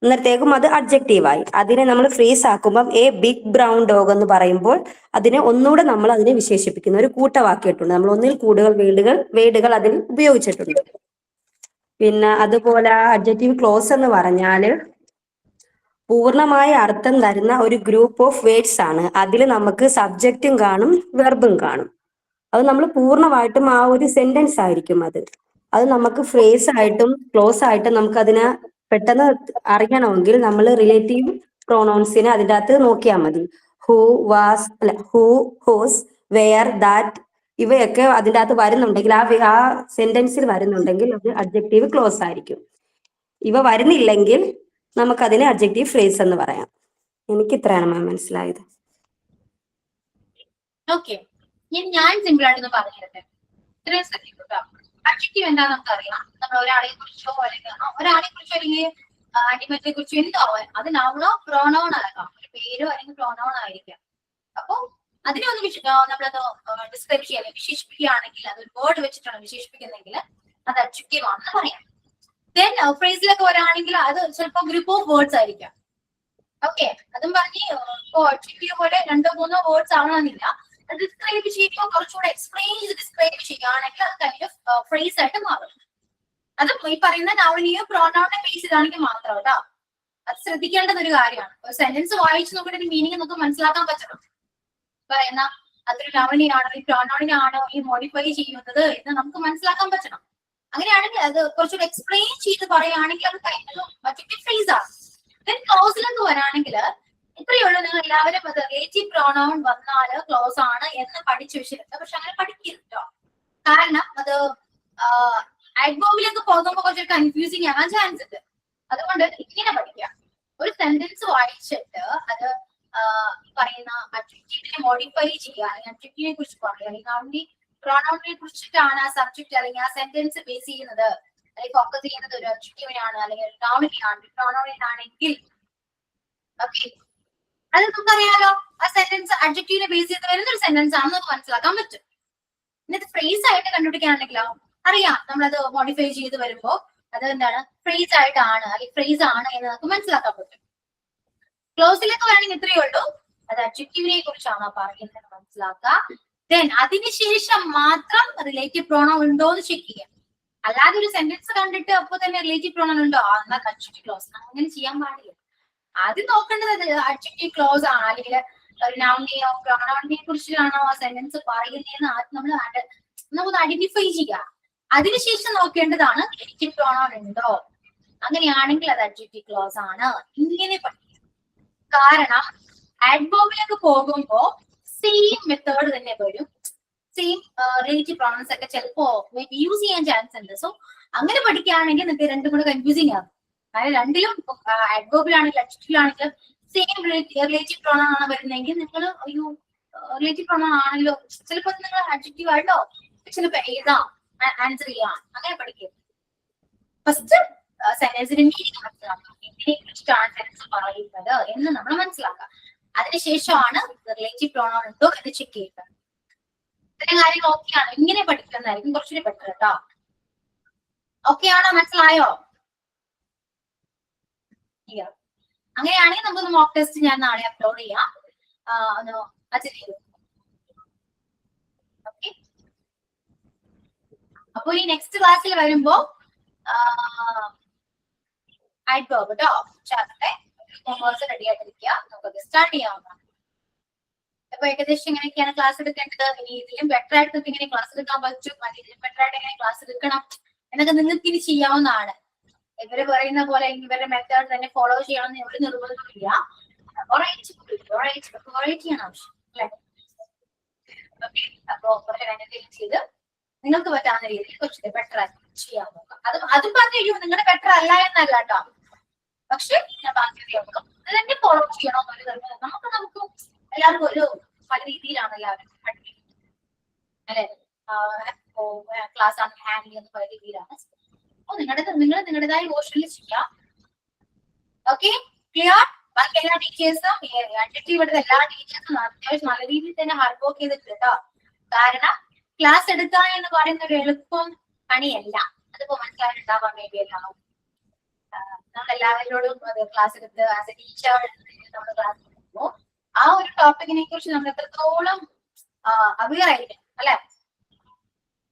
എന്നത്തേക്കും അത് അഡ്ജക്റ്റീവായി. അതിനെ നമ്മൾ ഫ്രീസ് ആക്കുമ്പോൾ എ ബിഗ് ബ്രൗൺ ഡോഗ് എന്ന് പറയുമ്പോൾ അതിനെ ഒന്നുകൂടെ നമ്മൾ അതിനെ വിശേഷിപ്പിക്കുന്ന ഒരു കൂട്ടവാക്കിയിട്ടുണ്ട്. നമ്മൾ ഒന്നിൽ കൂടുതൽ വേർഡുകൾ അതിൽ ഉപയോഗിച്ചിട്ടുണ്ട്. പിന്നെ അതുപോലെ അഡ്ജക്റ്റീവ് ക്ലോസ് എന്ന് പറഞ്ഞാൽ പൂർണ്ണമായ അർത്ഥം തരുന്ന ഒരു ഗ്രൂപ്പ് ഓഫ് വേർഡ്സ് ആണ്. അതിൽ നമുക്ക് സബ്ജക്റ്റും കാണും വെർബും കാണും. അത് നമ്മൾ പൂർണ്ണമായിട്ടും ആ ഒരു സെന്റൻസ് ആയിരിക്കും. അത് നമുക്ക് ഫ്രേസ് ആയിട്ടും ക്ലോസ് ആയിട്ടും നമുക്ക് അതിനെ പെട്ടെന്ന് അറിയണമെങ്കിൽ നമ്മൾ റിലേറ്റീവ് പ്രൊനൗൺസിനെ അതിൻ്റെ അകത്ത് നോക്കിയാൽ മതി. ഹൂ, വാസ്, അല്ല ഹൂ, ഹോസ്, വെയർ, ദാറ്റ് ഇവയൊക്കെ അതിൻ്റെ അകത്ത് വരുന്നുണ്ടെങ്കിൽ ആ സെന്റൻസിൽ വരുന്നുണ്ടെങ്കിൽ അത് അഡ്ജക്റ്റീവ് ക്ലോസ് ആയിരിക്കും. ഇവ വരുന്നില്ലെങ്കിൽ നമുക്കതിനെ അഡ്ജക്റ്റീവ് ഫ്രേസ് എന്ന് പറയാം. എനിക്ക് ഇത്രയാണ് മാം മനസ്സിലായത്. ഓക്കെ, ഞാൻ സിമ്പിൾ ആയിട്ടൊന്ന് പറഞ്ഞു തരട്ടെ. ഇത്രയും ശ്രദ്ധിക്കുക. അഡ്ജക്റ്റീവ് എന്താണെന്ന് നമുക്കറിയാം. നമ്മൾ ഒരാളെ കുറിച്ചോ അല്ലെങ്കിൽ ആന്റിമേറ്റിനെ കുറിച്ചോ എന്തോ അത് നൗണോ പ്രോനൗൺ ആകാം, ഒരു പേരോ അല്ലെങ്കിൽ പ്രോനൗൺ ആയിരിക്കാം. അപ്പൊ അതിനെ ഒന്ന് നമ്മളത് ഡിസ്ക്രൈബ് ചെയ്യാൻ വിശേഷിപ്പിക്കുകയാണെങ്കിൽ, അതൊരു വേർഡ് വെച്ചിട്ടാണ് വിശേഷിപ്പിക്കുന്നെങ്കിൽ അത് അഡ്ജക്റ്റീവ് ആണെന്ന് പറയാം. ദെൻ ഫ്രേസിലൊക്കെ വരാണെങ്കിൽ അത് ചിലപ്പോൾ ഗ്രൂപ്പ് ഓഫ് വേർഡ്സ് ആയിരിക്കാം. ഓക്കെ, അതും പറഞ്ഞ് അഡ്ജക്റ്റീവ് പോലെ 2-3 വേർഡ്സ് ആവണമെന്നില്ല. ഡിസ്ക്രൈബ് ചെയ്യുമ്പോൾ കുറച്ചുകൂടെ എക്സ്പ്ലെയിൻ ചെയ്ത് ഡിസ്ക്രൈബ് ചെയ്യുകയാണെങ്കിൽ അത് കൈൻഡ് ഓഫ് ഫ്രേസ് ആയിട്ട് മാറും. അത് ഈ പറയുന്ന നൗണിനെയോ പ്രോനൗണിനെ ബേസ് ചെയ്താണെങ്കിൽ മാത്രം കേട്ടോ. അത് ശ്രദ്ധിക്കേണ്ടത് ഒരു കാര്യമാണ്. ഒരു സെന്റൻസ് വായിച്ചു നോക്കിയിട്ട് മീനിങ് നമുക്ക് മനസ്സിലാക്കാൻ പറ്റണം. പറയുന്ന അതൊരു നൗണിനാണോ ഈ പ്രോനൗണിനാണോ ഈ മോഡിഫൈ ചെയ്യുന്നത് എന്ന് നമുക്ക് മനസ്സിലാക്കാൻ പറ്റണം. അങ്ങനെയാണെങ്കിൽ അത് കുറച്ചുകൂടി എക്സ്പ്ലെയിൻ ചെയ്ത് പറയുകയാണെങ്കിൽ അത് കഴിഞ്ഞ ഫ്രേസ് ആണ്. ദെൻ ക്ലോസിലേക്ക് വരാണെങ്കിൽ ഇത്രയേ ഉള്ളൂ. നിങ്ങൾ എല്ലാവരും അത് റിലേറ്റീവ് പ്രോനൗൺ വന്നാല് ക്ലോസ് ആണ് എന്ന് പഠിച്ചു വെച്ചിട്ടുണ്ട്. പക്ഷെ അങ്ങനെ പഠിക്കരുത് കേട്ടോ. കാരണം അത് ആഡ്വേർബിലേക്ക് പോകുമ്പോൾ കുറച്ച് കൺഫ്യൂസിങ് ആകാൻ ചാൻസ് ഉണ്ട്. അതുകൊണ്ട് ഇങ്ങനെ പഠിക്കാം. ഒരു സെന്റൻസ് വായിച്ചിട്ട് അത് പറയുന്ന അഡ്ജക്റ്റീവിനെ മോഡിഫൈ ചെയ്യുക, അല്ലെങ്കിൽ അഡ്ജക്റ്റീവിനെ കുറിച്ച് പറയുക, അല്ലെങ്കിൽ പ്രോനൗണിനെ കുറിച്ചിട്ടാണ് ആ സബ്ജക്ട് അല്ലെങ്കിൽ ആ സെന്റൻസ് ബേസ് ചെയ്യുന്നത്, അല്ലെങ്കിൽ ഫോക്കസ് ചെയ്യുന്നത് ഒരു അഡ്ജക്റ്റീവിനാണ് അല്ലെങ്കിൽ ഒരു നൗണിനാണ്, പ്രോനൗണിനാണെങ്കിൽ ഓക്കെ, അത് നമുക്കറിയാലോ. ആ സെന്റൻസ് അഡ്ജക്റ്റീവിനെ ബേസ് ചെയ്ത് വരുന്ന ഒരു സെന്റൻസ് ആണെന്ന് നമുക്ക് മനസ്സിലാക്കാൻ പറ്റും. എന്നിട്ട് ഫ്രേസ് ആയിട്ട് കണ്ടുപിടിക്കുകയാണെങ്കിലോ അറിയാം, നമ്മളത് മോഡിഫൈ ചെയ്ത് വരുമ്പോ അത് എന്താണ് ഫ്രേസ് ആയിട്ടാണ് അല്ലെങ്കിൽ ഫ്രേസ് ആണ് എന്ന് നമുക്ക് മനസ്സിലാക്കാൻ പറ്റും. ക്ലോസിലേക്ക് വേണമെങ്കിൽ ഇത്രയേ ഉള്ളൂ. അത് അഡ്ജക്റ്റീവിനെ കുറിച്ചാണോ പറയുന്നത് മനസ്സിലാക്കുക. ദെൻ അതിനുശേഷം മാത്രം റിലേറ്റീവ് പ്രോണൗൺ ഉണ്ടോ എന്ന് ചെക്ക് ചെയ്യാം. അല്ലാതെ ഒരു സെന്റൻസ് കണ്ടിട്ട് അപ്പൊ തന്നെ റിലേറ്റീവ് പ്രോണൗൺ ഉണ്ടോ എന്നാൽ അഡ്ജക്റ്റീവ് ക്ലോസ്, അങ്ങനെ ചെയ്യാൻ പാടില്ല. ആദ്യം നോക്കേണ്ടത് അഡ്ജക്റ്റീവ് ക്ലോസ് ആണ് അല്ലെങ്കിൽ ഒരു നൗണിനെയോ പ്രോനൗണിനെ കുറിച്ചാണോ ആ സെന്റൻസ് പറയുന്നതെന്ന് ആദ്യം നമ്മൾ നമുക്കൊന്ന് ഐഡന്റിഫൈ ചെയ്യാം. അതിനുശേഷം നോക്കേണ്ടതാണ് റിലേറ്റീവ് പ്രോനൗൺ ഉണ്ടോ. അങ്ങനെയാണെങ്കിൽ അത് അഡ്ജക്റ്റീവ് ക്ലോസ് ആണ്. ഇങ്ങനെ പഠിക്കും. കാരണം ആഡ്വേർബിലേക്ക് പോകുമ്പോ സെയിം മെത്തേഡ് തന്നെ വരും. സെയിം റിലേറ്റീവ് പ്രോനൗൺസ് ഒക്കെ ചിലപ്പോ യൂസ് ചെയ്യാൻ ചാൻസ് ഉണ്ട്. സോ അങ്ങനെ പഠിക്കുകയാണെങ്കിൽ നിങ്ങൾക്ക് രണ്ടും കൂടെ കൺഫ്യൂസിങ് ആകും. കാരണം രണ്ടിലും ആഡ്വേർബിലാണെങ്കിലും അഡ്ജക്റ്റീവിലാണെങ്കിലും സെയിം റിലേറ്റീവ് പ്രോനൗൺ ആണ് വരുന്നതെങ്കിൽ നിങ്ങൾ അയ്യോ റിലേറ്റീവ് പ്രോനൗൺ ആണല്ലോ, ചിലപ്പോൾ നിങ്ങൾ അഡ്ജക്റ്റീവ് ആയിട്ടോ ചിലപ്പോ എഴുതാം, ആൻസർ ചെയ്യാം. അങ്ങനെ പഠിക്കരുത്. ഫസ്റ്റ് സെന്റൻസിന്റെ മീനിങ് മനസ്സിലാക്കാം, എന്തിനെ കുറിച്ചിട്ടാണ് സെന്റൻസ് പറയുന്നത് എന്ന് നമ്മൾ മനസ്സിലാക്കാം. അതിനുശേഷമാണ് റിലേറ്റീവ് പ്രോനൗൺ ഉണ്ടോ എന്ന് ചെക്ക് ചെയ്യുന്നത്. ഇത്തരം കാര്യങ്ങൾ ഓക്കെയാണോ? ഇങ്ങനെ പഠിക്കുന്നതായിരിക്കും കുറച്ചുകൂടി ബെറ്റർ കേട്ടോ. ഓക്കെ ആണോ? മനസ്സിലായോ? അങ്ങനെയാണെങ്കിൽ നമുക്കൊന്ന് മോക്ക് ടെസ്റ്റ് ഞാൻ നാളെ അപ്ലോഡ് ചെയ്യാം. ഒന്ന് അറ്റൻഡ് ചെയ്തു. ഓക്കെ, അപ്പൊ ഈ നെക്സ്റ്റ് ക്ലാസ്സിൽ വരുമ്പോ ആഡ്വേർബ് കേട്ടോ ചാപ്റ്ററിന്റെ ഹോംവർക്ക്സ് റെഡി ആയിട്ടിരിക്കുക. നമുക്കത് സ്റ്റാർട്ട് ചെയ്യാവുന്നതാണ്. അപ്പൊ ഏകദേശം എങ്ങനെയൊക്കെയാണ് ക്ലാസ് എടുക്കേണ്ടത്, ഇനി ഇതിലും ബെറ്റർ ആയിട്ട് നിങ്ങൾക്ക് എങ്ങനെ ക്ലാസ് എടുക്കാൻ പറ്റും, ഇതിലും ബെറ്റർ ആയിട്ട് എങ്ങനെ ക്ലാസ് എടുക്കണം എന്നൊക്കെ നിങ്ങൾക്ക് ഇനി ചെയ്യാവുന്നതാണ്. ഇവര് പറയുന്ന പോലെ ഇവരുടെ മെത്തേഡ് തന്നെ ഫോളോ ചെയ്യണമെന്ന് ഒരു നിർബന്ധമില്ല. വെറൈറ്റി ആണ് ആവശ്യം അല്ലെ? ഓക്കെ, അപ്പൊ എന്തെങ്കിലും ചെയ്ത് നിങ്ങൾക്ക് പറ്റാവുന്ന രീതിയിൽ കുറച്ച് ബെറ്റർ ആയിട്ട് ചെയ്യാൻ നോക്കാം. അതും പറഞ്ഞു നിങ്ങളുടെ ബെറ്റർ അല്ല എന്നല്ല കേട്ടോ. പക്ഷെ ഞാൻ ബാക്കി നോക്കാം അത് തന്നെ ഫോളോ ചെയ്യണമെന്നൊരു നിർബന്ധം. നമുക്ക് എല്ലാവർക്കും ഒരു പല രീതിയിലാണ് എല്ലാവരും പഠിപ്പിക്കുന്നത് അല്ലെ? ക്ലാസ് ആണ് ഹാൻഡിൽ ചെയ്യുന്ന പല രീതിയിലാണ്. അപ്പൊ നിങ്ങൾ നിങ്ങളുടേതായ പോർഷനിൽ ചെയ്യാം. Okay, clear? ബാക്കി എല്ലാ ടീച്ചേഴ്സും അഡ്ജക്റ്റീവ് എല്ലാ ടീച്ചേഴ്സും അത്യാവശ്യം നല്ല രീതിയിൽ തന്നെ ഹാർഡ് വർക്ക് ചെയ്തിട്ടുണ്ട് കേട്ടോ. കാരണം ക്ലാസ് എടുക്കുക എന്ന് പറയുന്ന ഒരു എളുപ്പം പണിയല്ല. അതിപ്പോ മനസ്സിലായിട്ടുണ്ടാവാൻ വേണ്ടിയല്ല നമ്മളെല്ലാവരോടും ക്ലാസ് എടുത്ത് ആസ് എ ടീച്ചർ നമ്മൾ ക്ലാസ് എടുക്കുമ്പോൾ ആ ഒരു ടോപ്പിക്കിനെ കുറിച്ച് നമ്മൾ എത്രത്തോളം അവെയർ ആയിരിക്കണം അല്ലെ?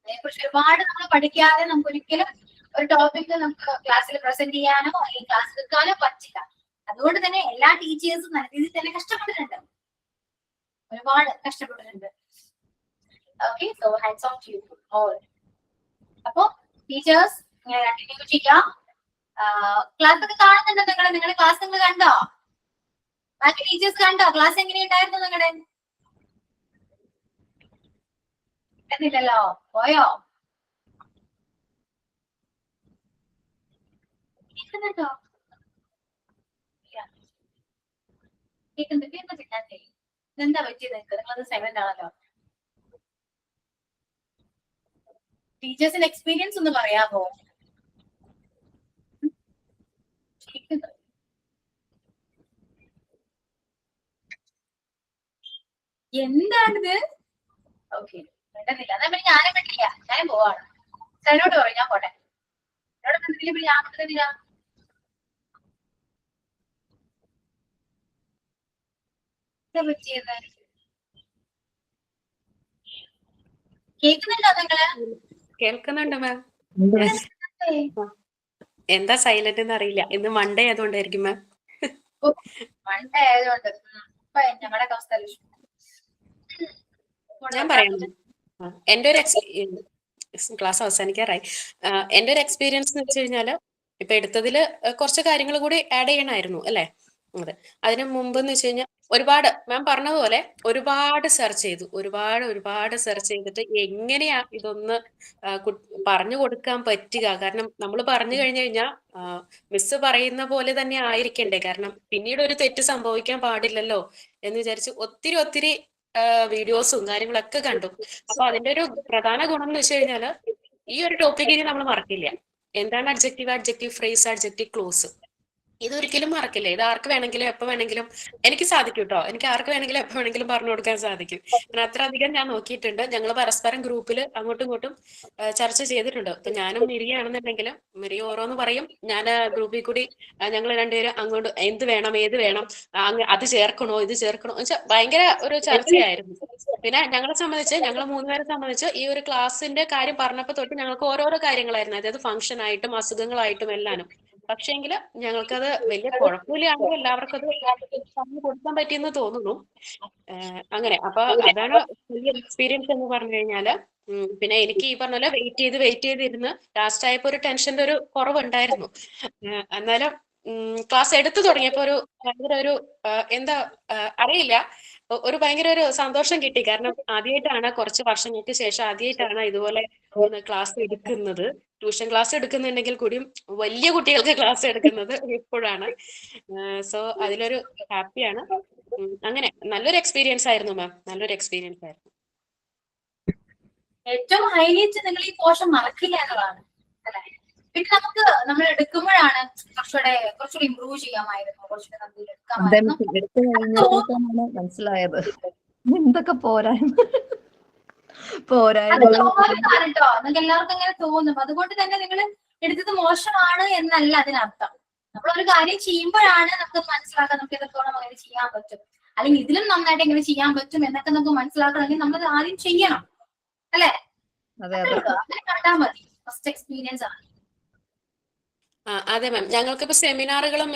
അതിനെക്കുറിച്ച് ഒരുപാട് നമ്മൾ പഠിക്കാതെ നമുക്ക് ഒരിക്കലും ഒരു ടോപ്പിക് നമുക്ക് ക്ലാസ്സിൽ പ്രസന്റ് ചെയ്യാനോ അല്ലെങ്കിൽ ക്ലാസ് എടുക്കാനോ പറ്റില്ല. അതുകൊണ്ട് തന്നെ എല്ലാ ടീച്ചേഴ്സും നല്ല രീതിയിൽ തന്നെ കഷ്ടപ്പെട്ടിട്ടുണ്ട്, ഒരുപാട് കഷ്ടപ്പെട്ടിട്ടുണ്ട്. Okay, so hands on to you all. അപ്പൊ ടീച്ചേഴ്സ് ഇങ്ങനെ കണ്ടിന്യൂ ചെയ്യാം. ക്ലാസ് ഒക്കെ കാണുന്നുണ്ടോ നിങ്ങളുടെ ക്ലാസ് നിങ്ങൾ കണ്ടോ? ബാക്കി ടീച്ചേഴ്സ് കണ്ടോ? ക്ലാസ് എങ്ങനെയുണ്ടായിരുന്നു നിങ്ങളുടെ? എന്നില്ലല്ലോ, പോയോ? കേൾക്കുന്നുണ്ടോ? കേൾക്കുന്നുണ്ട്. ഇതെന്താ പറ്റിയത് നിങ്ങൾക്ക്? നിങ്ങളത് സൈലന്റ് ആണല്ലോ. ടീച്ചേഴ്സിന്റെ എക്സ്പീരിയൻസ് ഒന്ന് പറയാമോ? എന്താണിത്? ഓക്കെ, വേണ്ടതില്ല. എന്നാ പിന്നെ ഞാനും പറ്റില്ല, ഞാൻ പോവാണ്. എന്നോട് പറയും ഞാൻ പോട്ടെ. എന്നോട് ബന്ധത്തില്ല, പിന്നെ ഞാൻ പറ്റുന്നില്ല. എന്താ പറ്റിയത്? കേൾക്കുന്നുണ്ടോ നിങ്ങള്? കേൾക്കുന്നുണ്ട് മാം. എന്താ സൈലന്റ് എന്ന് അറിയില്ല. ഇന്ന് മൺഡേ ആയതുകൊണ്ടായിരിക്കും മാം. മൺഡേ ആയതുകൊണ്ട് ഞങ്ങളുടെ അവസ്ഥ ഞാൻ പറയാം. എൻ്റെ ഒരു ക്ലാസ് അവസാനിക്കാറായി. എൻ്റെ ഒരു എക്സ്പീരിയൻസ് എന്ന് വെച്ച് കഴിഞ്ഞാൽ ഇപ്പൊ എടുത്തതിൽ കുറച്ച് കാര്യങ്ങൾ കൂടി ആഡ് ചെയ്യണമായിരുന്നു അല്ലേ? അതെ. അതിന് മുമ്പ് എന്ന് വെച്ച് കഴിഞ്ഞാൽ ഒരുപാട് മാം പറഞ്ഞതുപോലെ ഒരുപാട് സെർച്ച് ചെയ്തു. ഒരുപാട് സെർച്ച് ചെയ്തിട്ട് എങ്ങനെയാ ഇതൊന്ന് പറഞ്ഞു കൊടുക്കാൻ പറ്റുക. കാരണം നമ്മൾ പറഞ്ഞു കഴിഞ്ഞു കഴിഞ്ഞാൽ മിസ് പറയുന്ന പോലെ തന്നെ ആയിരിക്കണ്ടേ. കാരണം പിന്നീട് ഒരു തെറ്റ് സംഭവിക്കാൻ പാടില്ലല്ലോ എന്ന് വിചാരിച്ച് ഒത്തിരി വീഡിയോസും കാര്യങ്ങളൊക്കെ കണ്ടു. അപ്പൊ അതിന്റെ ഒരു പ്രധാന ഗുണം എന്ന് വെച്ച് കഴിഞ്ഞാല് ഈ ഒരു ടോപ്പിക് ഇനി നമ്മൾ മറക്കില്ല. എന്താണ് അഡ്ജക്റ്റീവ് ഫ്രേസ്, അഡ്ജക്റ്റീവ് ക്ലോസ്, ഇതൊരിക്കലും മറക്കില്ല. ഇത് ആർക്ക് വേണമെങ്കിലും എപ്പോ വേണമെങ്കിലും എനിക്ക് സാധിക്കും കേട്ടോ. എനിക്ക് ആർക്ക് വേണമെങ്കിലും എപ്പോ വേണമെങ്കിലും പറഞ്ഞു കൊടുക്കാൻ സാധിക്കും. കാരണം അത്ര അധികം ഞാൻ നോക്കിയിട്ടുണ്ട്. ഞങ്ങൾ പരസ്പരം ഗ്രൂപ്പിൽ അങ്ങോട്ടും ഇങ്ങോട്ടും ചർച്ച ചെയ്തിട്ടുണ്ട്. ഇപ്പൊ ഞാനും മിരിയാണെന്നുണ്ടെങ്കിലും മിരിയ ഓരോന്ന് പറയും, ഞാൻ ഗ്രൂപ്പിൽ കൂടി ഞങ്ങൾ രണ്ടുപേരും അങ്ങോട്ട് എന്ത് വേണം ഏത് വേണം, അത് ചേർക്കണോ ഇത് ചേർക്കണോ എന്ന് വെച്ചാൽ ഭയങ്കര ഒരു ചർച്ചയായിരുന്നു. പിന്നെ ഞങ്ങളെ സംബന്ധിച്ച് ഞങ്ങൾ 3 പേരെ സംബന്ധിച്ച് ഈ ഒരു ക്ലാസ്സിന്റെ കാര്യം പറഞ്ഞപ്പോൾ തൊട്ട് ഞങ്ങൾക്ക് ഓരോരോ കാര്യങ്ങളായിരുന്നു. അതായത് ഫംഗ്ഷൻ ആയിട്ടും അസുഖങ്ങളായിട്ടും എല്ലാനും. പക്ഷേങ്കിൽ ഞങ്ങൾക്കത് വലിയ കുഴപ്പമില്ലാണ്ട് എല്ലാവർക്കും അത് പറഞ്ഞു കൊടുക്കാൻ പറ്റിയെന്ന് തോന്നുന്നു. അങ്ങനെ അപ്പൊ അതാണ് വലിയ എക്സ്പീരിയൻസ് എന്ന് പറഞ്ഞു കഴിഞ്ഞാല്. പിന്നെ എനിക്ക് ഈ പറഞ്ഞ പോലെ വെയിറ്റ് ചെയ്തിരുന്ന് ലാസ്റ്റ് ആയപ്പോ ഒരു ടെൻഷന്റെ ഒരു കുറവുണ്ടായിരുന്നു. എന്നാലും ക്ലാസ് എടുത്തു തുടങ്ങിയപ്പോ ഒരു ഭയങ്കര ഒരു എന്താ അറിയില്ല, ഒരു ഭയങ്കര ഒരു സന്തോഷം കിട്ടി. കാരണം ആദ്യമായിട്ടാണ് കുറച്ച് വർഷങ്ങൾക്ക് ശേഷം ആദ്യമായിട്ടാണ് ഇതുപോലെ ഒന്ന് ക്ലാസ് എടുക്കുന്നത്. ട്യൂഷൻ ക്ലാസ് എടുക്കുന്നുണ്ടെങ്കിൽ കൂടിയും വലിയ കുട്ടികൾക്ക് ക്ലാസ് എടുക്കുന്നത് ഇപ്പോഴാണ്. സോ അതിലൊരു ഹാപ്പിയാണ്. അങ്ങനെ നല്ലൊരു എക്സ്പീരിയൻസ് ആയിരുന്നു മാം, നല്ലൊരു എക്സ്പീരിയൻസ് ആയിരുന്നു. ഏറ്റവും ഹൈലൈറ്റ് നിങ്ങൾ ഈ പോർഷൻ മറക്കില്ല എന്നതാണ് അല്ലെ. പിന്നെ നമുക്ക് നമ്മൾ എടുക്കുമ്പോഴാണ് കുറച്ചുകൂടി ഇമ്പ്രൂവ് ചെയ്യാമായിരുന്നു, കുറച്ചുകൂടി നമുക്ക് എടുക്കാമായിരുന്നു. എടുത്തു കഴിഞ്ഞപ്പോഴാണ് മനസ്സിലായത് എന്തൊക്കെ പോരായ്മകൾ. കേട്ടോ നിങ്ങൾക്ക് എല്ലാവർക്കും അങ്ങനെ തോന്നും. അതുകൊണ്ട് തന്നെ നിങ്ങൾ എടുത്തത് മോശമാണ് എന്നല്ല അതിനർത്ഥം. നമ്മളൊരു കാര്യം ചെയ്യുമ്പോഴാണ് നമുക്ക് മനസ്സിലാക്കാൻ നമുക്ക് എത്രത്തോളം അങ്ങനെ ചെയ്യാൻ പറ്റും, അല്ലെങ്കിൽ ഇതിലും നന്നായിട്ട് എങ്ങനെ ചെയ്യാൻ പറ്റും എന്നൊക്കെ നമുക്ക് മനസ്സിലാക്കണമെങ്കിൽ നമ്മൾ ആദ്യം ചെയ്യണം അല്ലെ. അങ്ങനെ കണ്ടാൽ മതി. ഫസ്റ്റ് എക്സ്പീരിയൻസ് ആണ്. അതെ മാം, ഞങ്ങൾക്കിപ്പോ സെമിനാറുകളും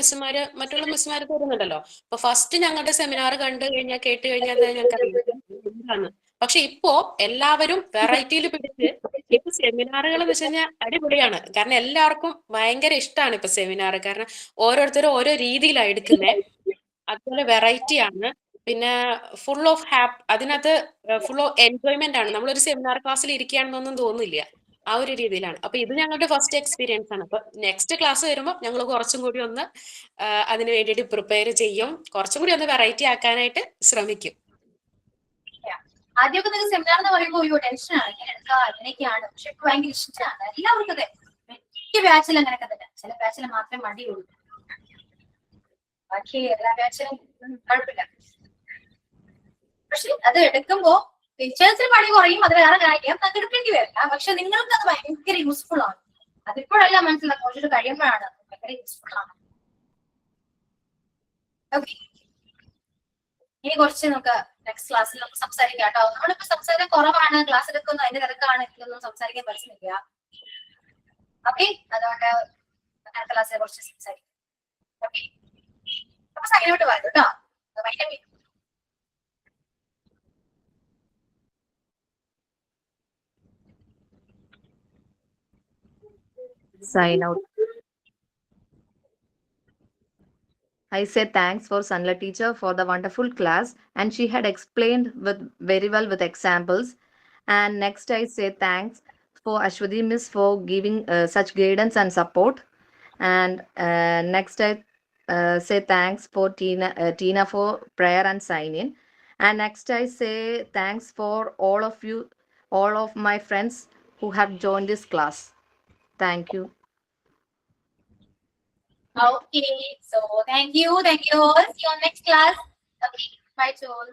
മറ്റുള്ള മിസ്സുമാര് തരുന്നുണ്ടല്ലോ. അപ്പൊ ഫസ്റ്റ് ഞങ്ങളുടെ സെമിനാർ കണ്ടു കഴിഞ്ഞാൽ കേട്ട് കഴിഞ്ഞാൽ ഞങ്ങൾക്ക് അറിയാം. പക്ഷെ ഇപ്പോ എല്ലാവരും വെറൈറ്റിയിൽ പിടിച്ച് ഇപ്പൊ സെമിനാറുകൾ എന്ന് വെച്ച് കഴിഞ്ഞാൽ അടിപൊളിയാണ്. കാരണം എല്ലാവർക്കും ഭയങ്കര ഇഷ്ടമാണ് ഇപ്പൊ സെമിനാർ. കാരണം ഓരോരുത്തരും ഓരോ രീതിയിലാണ് എടുക്കുന്നത്. അതുപോലെ വെറൈറ്റി ആണ്. പിന്നെ ഫുൾ ഓഫ് അതിനകത്ത് ഫുൾ ഓഫ് എൻജോയ്മെന്റ് ആണ്. നമ്മളൊരു സെമിനാർ ക്ലാസ്സിൽ ഇരിക്കുകയാണെന്നൊന്നും തോന്നില്ല. ആ ഒരു രീതിയിലാണ്. അപ്പൊ ഇത് ഞങ്ങളുടെ ഫസ്റ്റ് എക്സ്പീരിയൻസ് ആണ്. അപ്പൊ നെക്സ്റ്റ് ക്ലാസ് വരുമ്പോൾ ഞങ്ങൾ കുറച്ചും കൂടി ഒന്ന് അതിന് വേണ്ടിയിട്ട് പ്രിപ്പയർ ചെയ്യും. കുറച്ചും കൂടി ഒന്ന് വെറൈറ്റി ആക്കാനായിട്ട് ശ്രമിക്കും. ആദ്യമൊക്കെ നിങ്ങൾക്ക് സെമിനാർ എന്ന് പറയുമ്പോൾ ടെൻഷനാണ്, ഇങ്ങനെ എടുക്കുക അങ്ങനെയൊക്കെയാണ്. പക്ഷെ ഇപ്പൊ ഭയങ്കര ഇഷ്ടമാണ് എല്ലാവർക്കും. അതെ, മിക്ക ബാച്ചിൽ അങ്ങനെയൊക്കെ തന്നെ. ചില ബാച്ചിൽ മാത്രമേ മടിയുള്ളൂ, ബാക്കി എല്ലാ ബാച്ചിലും കുഴപ്പമില്ല. പക്ഷെ അത് എടുക്കുമ്പോ ടീച്ചേഴ്സിന് പണി കുറയും, അത് വേറെ കാര്യം. നമുക്ക് എടുക്കേണ്ടി വരില്ല. പക്ഷെ നിങ്ങൾക്ക് അത് ഭയങ്കര യൂസ്ഫുൾ ആണ്. അതിപ്പോഴല്ല മനസ്സിലാക്കും, കുറച്ചിട്ട് കഴിയുമ്പോഴാണ് ഭയങ്കര യൂസ്ഫുൾ ആണ്. ഓക്കെ, ഇനി കുറച്ച് നമുക്ക് നെക്സ്റ്റ് ക്ലാസ്സിൽ നമുക്ക് സംസാരിക്കാം കേട്ടോ. നമ്മളിപ്പോ സംസാരം കുറവാണ്, ക്ലാസ് എടുക്കുന്നു, അതിന്റെ തിരക്കാണ്, എനിക്കൊന്നും സംസാരിക്കാൻ പറ്റുന്നില്ല. ഓക്കെ, അതുകൊണ്ട് അടുത്ത ക്ലാസ്സിൽ കുറച്ച് സംസാരിക്കാം. ഓക്കെ, അപ്പൊ സൈനോട്ട് വരും കേട്ടോ. Sign out. I say thanks for Sanla teacher for the wonderful class, and she had explained very well with examples. And next I say thanks for Ashwati Miss for giving such guidance and support. And next I say thanks for Tina for prayer and sign in. And next I say thanks for all of you, all of my friends who have joined this class. Thank you. Okay, so thank you all. See you on next class. Okay, bye to all.